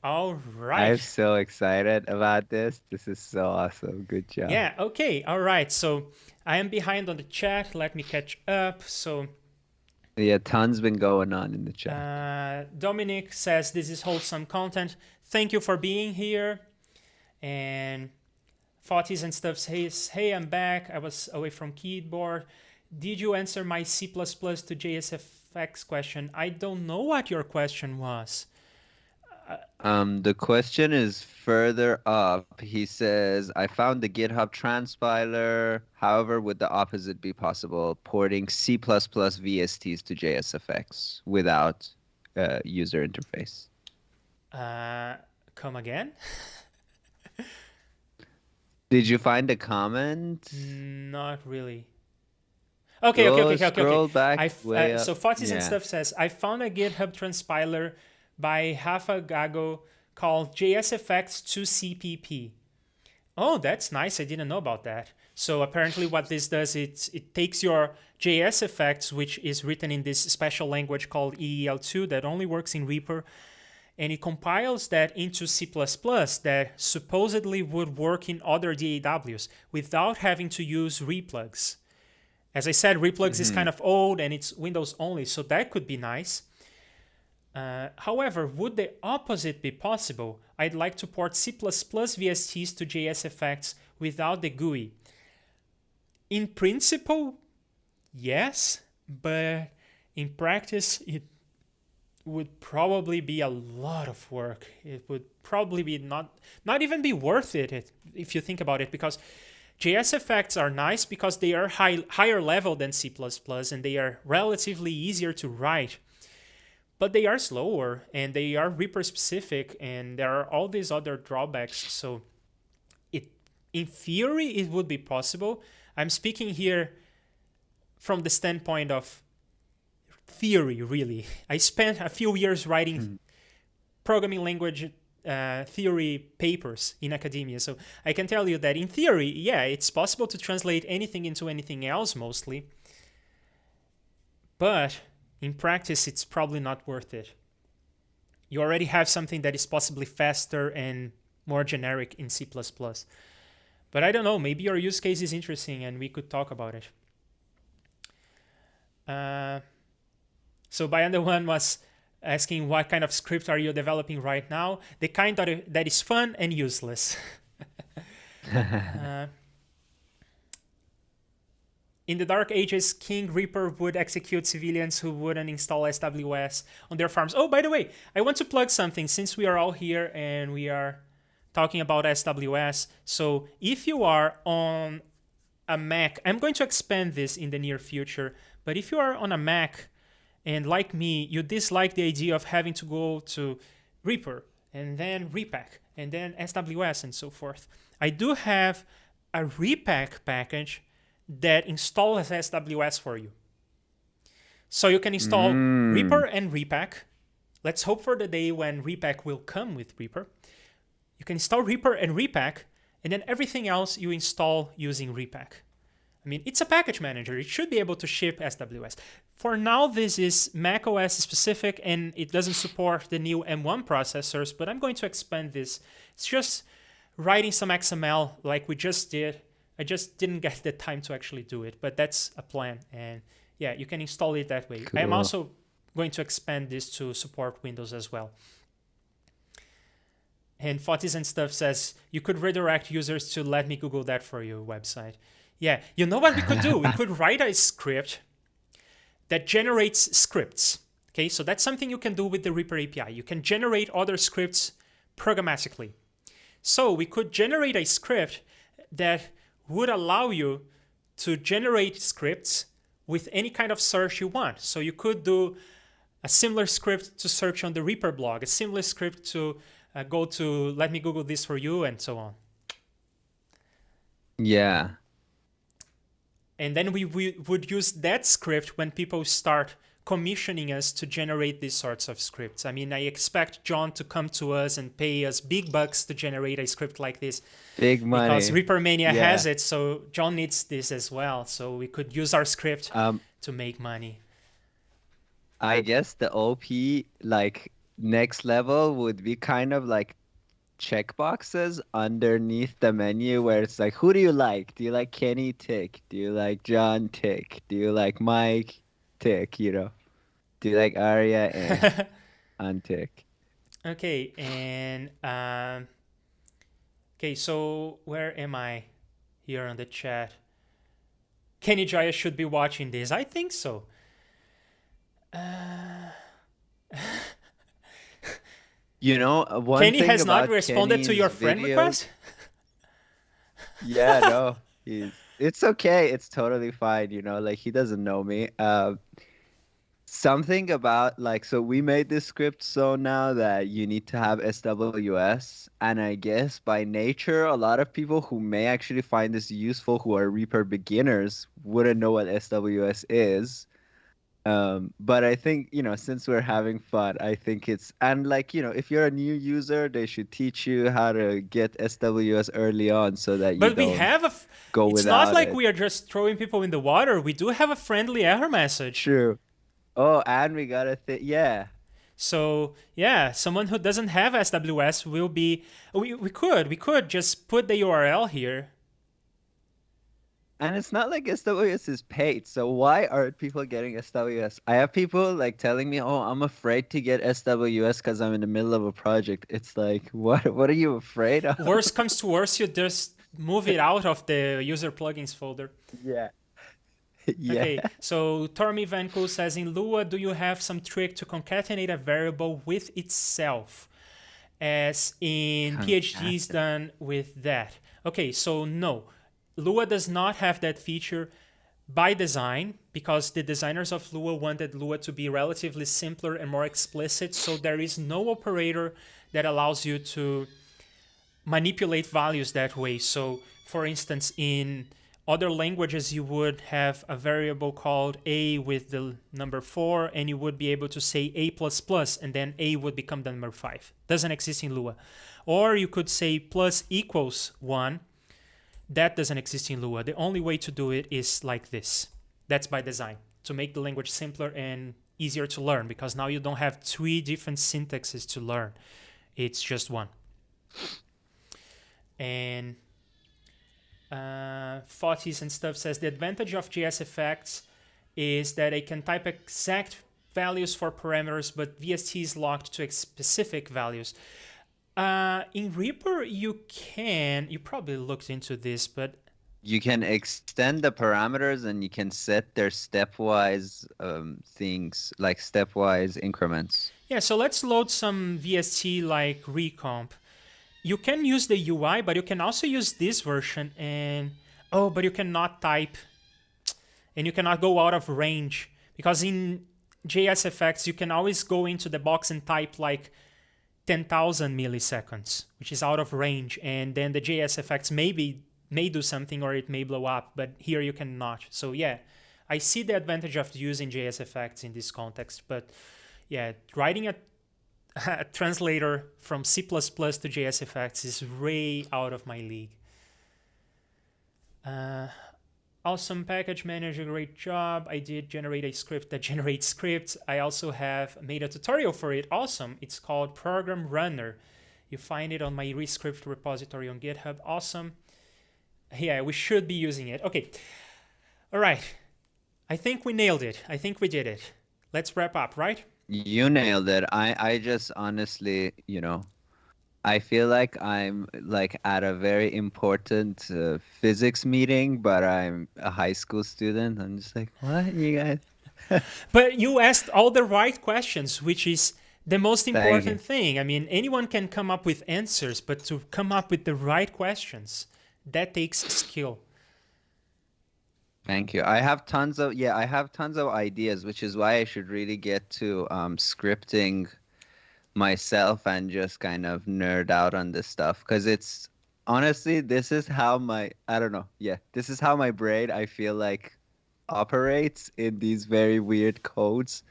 All right. I'm so excited about this. This is so awesome. Good job. Yeah, okay. All right. So I am behind on the chat. Let me catch up. So yeah, tons been going on in the chat. Dominic says this is wholesome content. Thank you for being here. And Fotis and stuff says, hey, I'm back. I was away from keyboard. Did you answer my C++ to JSFX question? I don't know what your question was. The question is further up. He says, I found the GitHub transpiler. However, would the opposite be possible, porting C++ VSTs to JSFX without user interface? Come again? Did you find a comment? Not really. Okay, okay, okay, okay, okay, okay. Scroll back way up. So Fotis and Yeah. stuff says, I found a GitHub transpiler by Rafa Gago called JSFX2CPP. Oh, that's nice. I didn't know about that. So apparently what this does, it takes your JS effects, which is written in this special language called EEL2 that only works in Reaper, and it compiles that into C++ that supposedly would work in other DAWs without having to use replugs. As I said, replugs is kind of old and it's Windows only, so that could be nice. However, would the opposite be possible? I'd like to port C++ VSTs to JSFX without the GUI. In principle, yes, but in practice, it would probably be a lot of work. It would probably be not even be worth it if you think about it, because JSFX are nice because they are higher level than C++ and they are relatively easier to write. But they are slower and they are Reaper specific and there are all these other drawbacks. So in theory, it would be possible. I'm speaking here from the standpoint of theory, really. I spent a few years writing programming language theory papers in academia. So I can tell you that in theory, yeah, it's possible to translate anything into anything else mostly. But in practice, it's probably not worth it. You already have something that is possibly faster and more generic in C++. But I don't know, maybe your use case is interesting and we could talk about it. So Bayanda One was asking what kind of script are you developing right now? The kind that is fun and useless. In the Dark Ages, King Reaper would execute civilians who wouldn't install SWS on their farms. Oh, by the way, I want to plug something since we are all here and we are talking about SWS. So if you are on a Mac, I'm going to expand this in the near future, but if you are on a Mac and like me, you dislike the idea of having to go to Reaper and then repack and then SWS and so forth, I do have a repack package that installs SWS for you. So you can install Reaper and repack. Let's hope for the day when repack will come with Reaper. You can install Reaper and repack, and then everything else you install using repack. I mean, it's a package manager. It should be able to ship SWS. For now, this is macOS specific, and it doesn't support the new M1 processors, but I'm going to expand this. It's just writing some XML like we just did. I just didn't get the time to actually do it, but that's a plan. And yeah, you can install it that way. Cool. I'm also going to expand this to support Windows as well. And Fotis and stuff says, you could redirect users to Let Me Google That For You website. Yeah, you know what we could do? We could write a script that generates scripts. Okay, so that's something you can do with the Reaper API. You can generate other scripts programmatically. So we could generate a script that would allow you to generate scripts with any kind of search you want. So you could do a similar script to search on the Reaper blog, a similar script to go to Let Me Google This For You, and so on. Yeah. And then we would use that script when people start commissioning us to generate these sorts of scripts. I mean, I expect John to come to us and pay us big bucks to generate a script like this. Big money. Because Reaper Mania has it, so John needs this as well. So we could use our script to make money. I guess the OP, like, next level would be kind of like checkboxes underneath the menu where it's like, who do you like? Do you like Kenny? Tick. Do you like John? Tick. Do you like Mike? Tick, you know. Do you like Arya? Untick. Okay, and okay, so where am I here on the chat? Kenny Jaya should be watching this. I think so. You know, one Kenny thing has not about responded to your friend videos, request? Yeah, no. It's okay. It's totally fine, you know, like he doesn't know me. Something about like, so we made this script so now that you need to have SWS, and I guess by nature a lot of people who may actually find this useful who are Reaper beginners wouldn't know what SWS is. But I think, since we're having fun, I think and like, if you're a new user, they should teach you how to get SWS early on so that you But we don't have go it's not without like it. we are just throwing people in the water. We do have a friendly error message. True. Oh, and we gotta think, yeah. So yeah, someone who doesn't have SWS will be. We could just put the URL here. And it's not like SWS is paid, so why aren't people getting SWS? I have people like telling me, "Oh, I'm afraid to get SWS because I'm in the middle of a project." It's like, what are you afraid of? Worst comes to worst, you just move it out of the user plugins folder. Yeah. Yeah. Okay, so Tormi Vanko says, in Lua, do you have some trick to concatenate a variable with itself, as in PhD's Concatenate. done with that? Okay, so no, Lua does not have that feature by design, because the designers of Lua wanted Lua to be relatively simpler and more explicit, so there is no operator that allows you to manipulate values that way. So, for instance, in other languages, you would have a variable called a with the number 4, and you would be able to say a plus plus, and then a would become the number 5. Doesn't exist in Lua. Or you could say plus equals 1. That doesn't exist in Lua. The only way to do it is like this. That's by design, to make the language simpler and easier to learn, because now you don't have 3 different syntaxes to learn. It's just one. And Fotis and stuff says the advantage of JS effects is that I can type exact values for parameters, but VST is locked to specific values. In Reaper, you probably looked into this, but You can extend the parameters and you can set their stepwise things, like stepwise increments. yeah, so let's load some VST like recomp. You can use the UI, but you can also use this version, and but you cannot type, and you cannot go out of range, because in JS effects you can always go into the box and type like 10,000 milliseconds, which is out of range, and then the JS effects may do something or it may blow up, but here you cannot. So yeah, I see the advantage of using JS effects in this context, but yeah, writing a translator from C++ to JS effects is way out of my league. Awesome package manager, great job. I did generate a script that generates scripts. I also have made a tutorial for it. Awesome. It's called Program Runner. You find it on my Rescript repository on GitHub. Awesome. Yeah, we should be using it. Okay. All right. I think we nailed it. I think we did it. Let's wrap up, right? You nailed it. I just honestly, I feel like I'm like at a very important physics meeting, but I'm a high school student. I'm just like, what, you guys? But you asked all the right questions, which is the most Thank you. important thing. I mean, anyone can come up with answers, but to come up with the right questions, that takes skill. Thank you. I have tons of ideas, which is why I should really get to scripting myself and just kind of nerd out on this stuff, because it's honestly, this is how I don't know. Yeah, this is how my brain, I feel like, operates in these very weird codes.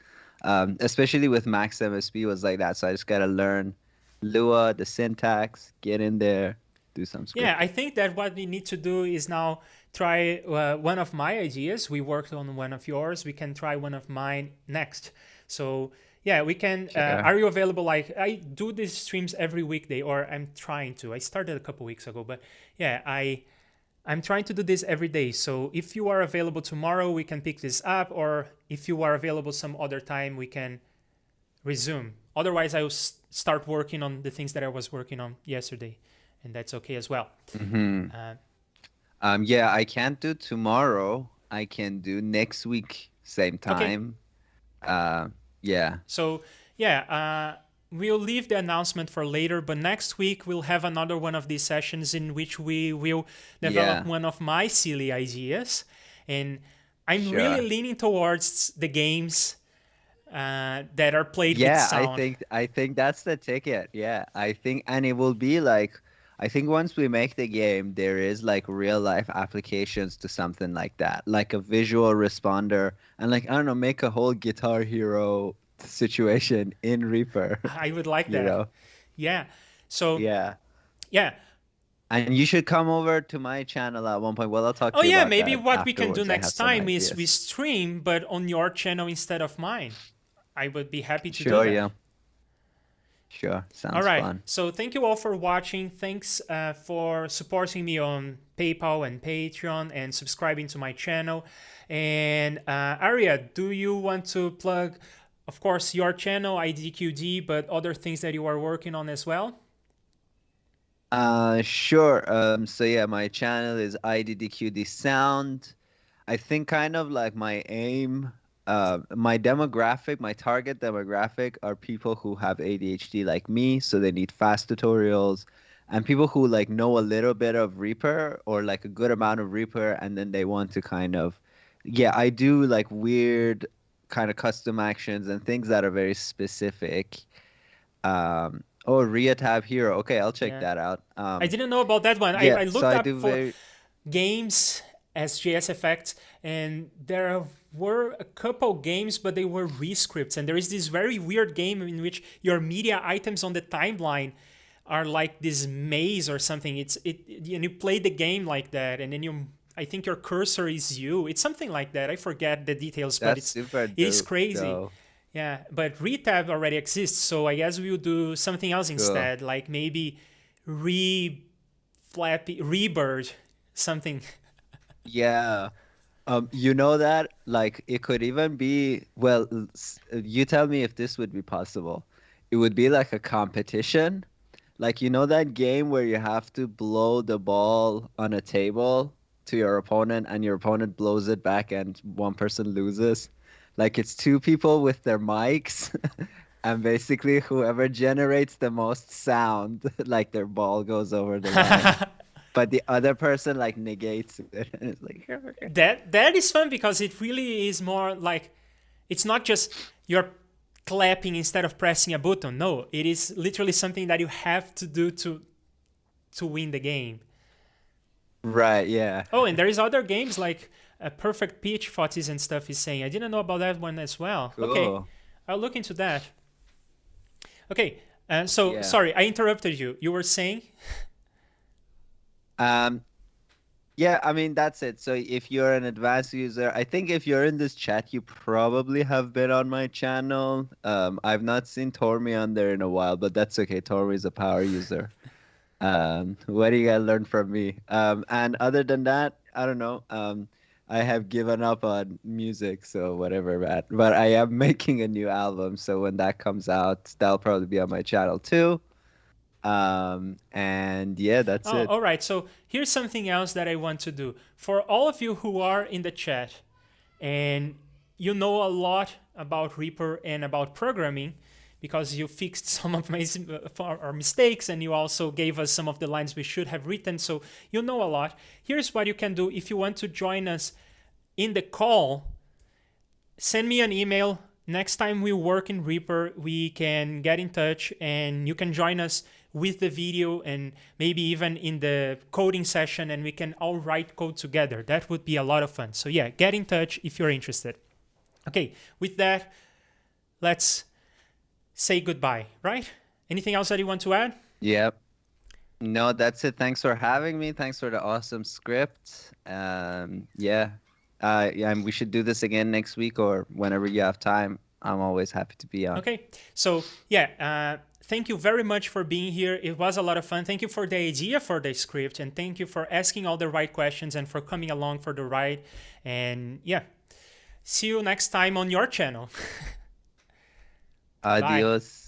Especially with Max MSP was like that. So I just gotta learn Lua, the syntax, get in there, do some Yeah, I scripting. think that what we need to do is now try one of my ideas. We worked on one of yours. We can try one of mine next. So yeah, we can. Sure. Are you available? Like, I do these streams every weekday, or I'm trying to. I started a couple weeks ago, but yeah, I'm trying to do this every day. So if you are available tomorrow, we can pick this up, or if you are available some other time, we can resume. Otherwise, I will start working on the things that I was working on yesterday, and that's okay as well. Hmm. Uh, Yeah, I can't do tomorrow. I can do next week, same okay, time. Uh, yeah. so yeah, we'll leave the announcement for later, but next week we'll have another one of these sessions in which we will develop Yeah. one of my silly ideas. And I'm really Sure. leaning towards the games that are played with Yeah, sound. I think that's the ticket. Yeah, I think, and it will be like, I think once we make the game, there is like real life applications to something like that, like a visual responder, and like I don't know, make a whole Guitar Hero situation in Reaper, I would like you that. know? Yeah. So Yeah. yeah. And you should come over to my channel at one point. Well, I'll talk Oh to you yeah, about maybe that what we can do afterwards. I next have some time is we ideas. stream, but on your channel instead of mine. I would be happy to do Sure, that. yeah. Sure. All Sounds right. fun. So thank you all for watching. Thanks for supporting me on PayPal and Patreon and subscribing to my channel. And Aria, do you want to plug, of course, your channel, IDDQD, but other things that you are working on as well? Sure. So yeah, my channel is IDDQD Sound. I think kind of like my aim, my demographic, my target demographic are people who have ADHD like me, so they need fast tutorials, and people who like know a little bit of Reaper or like a good amount of Reaper, and then they want to kind of, yeah, I do like weird kind of custom actions and things that are very specific. Oh, Tab Hero. Okay, I'll check Yeah. that out. I didn't know about that one. Yeah, I so looked I up do for very, games as JS effects, and there were a couple games, but they were rescripts. And there is this very weird game in which your media items on the timeline are like this maze or something. And you play the game like that, and then I think your cursor is you. It's something like that. I forget the details, but that's super it is dope crazy. though. Yeah, but retab already exists, so I guess we'll do something else Cool. instead, like maybe re flappy rebird something. Yeah. You know that like it could even be, well, you tell me if this would be possible. It would be like a competition. Like you know that game where you have to blow the ball on a table to your opponent and your opponent blows it back and one person loses? Like it's two people with their mics and basically whoever generates the most sound, like their ball goes over the line. But the other person like negates it and it's like That is fun because it really is more like it's not just you're clapping instead of pressing a button. No, it is literally something that you have to do to win the game. right, yeah. Oh, and there is other games like a Perfect Pitch, Fotis and stuff is saying. I didn't know about that one as well. Okay, Cool. I'll look into that. Okay, so Yeah. sorry, I interrupted you. You were saying? Um, yeah, I mean that's it. So if you're an advanced user, I think if you're in this chat, you probably have been on my channel. I've not seen Tormi on there in a while, but that's okay. Tormi's a power user. What do you gotta learn from me? And other than that, I don't know. I have given up on music, so whatever, man. But I am making a new album, so when that comes out, that'll probably be on my channel too. And yeah, that's Oh, it. all right. So here's something else that I want to do. For all of you who are in the chat and you know a lot about Reaper and about programming because you fixed some of our mistakes and you also gave us some of the lines we should have written. So you know a lot. Here's what you can do if you want to join us in the call. Send me an email. Next time we work in Reaper, we can get in touch and you can join us with the video and maybe even in the coding session and we can all write code together. That would be a lot of fun. So yeah, get in touch if you're interested. Okay, with that, let's say goodbye, right? Anything else that you want to add? Yep. No, that's it. Thanks for having me. Thanks for the awesome script. Yeah. Yeah, and we should do this again next week or whenever you have time. I'm always happy to be on. Okay, so yeah, thank you very much for being here. It was a lot of fun. Thank you for the idea for the script, and thank you for asking all the right questions and for coming along for the ride. And yeah, see you next time on your channel. Bye. Adios.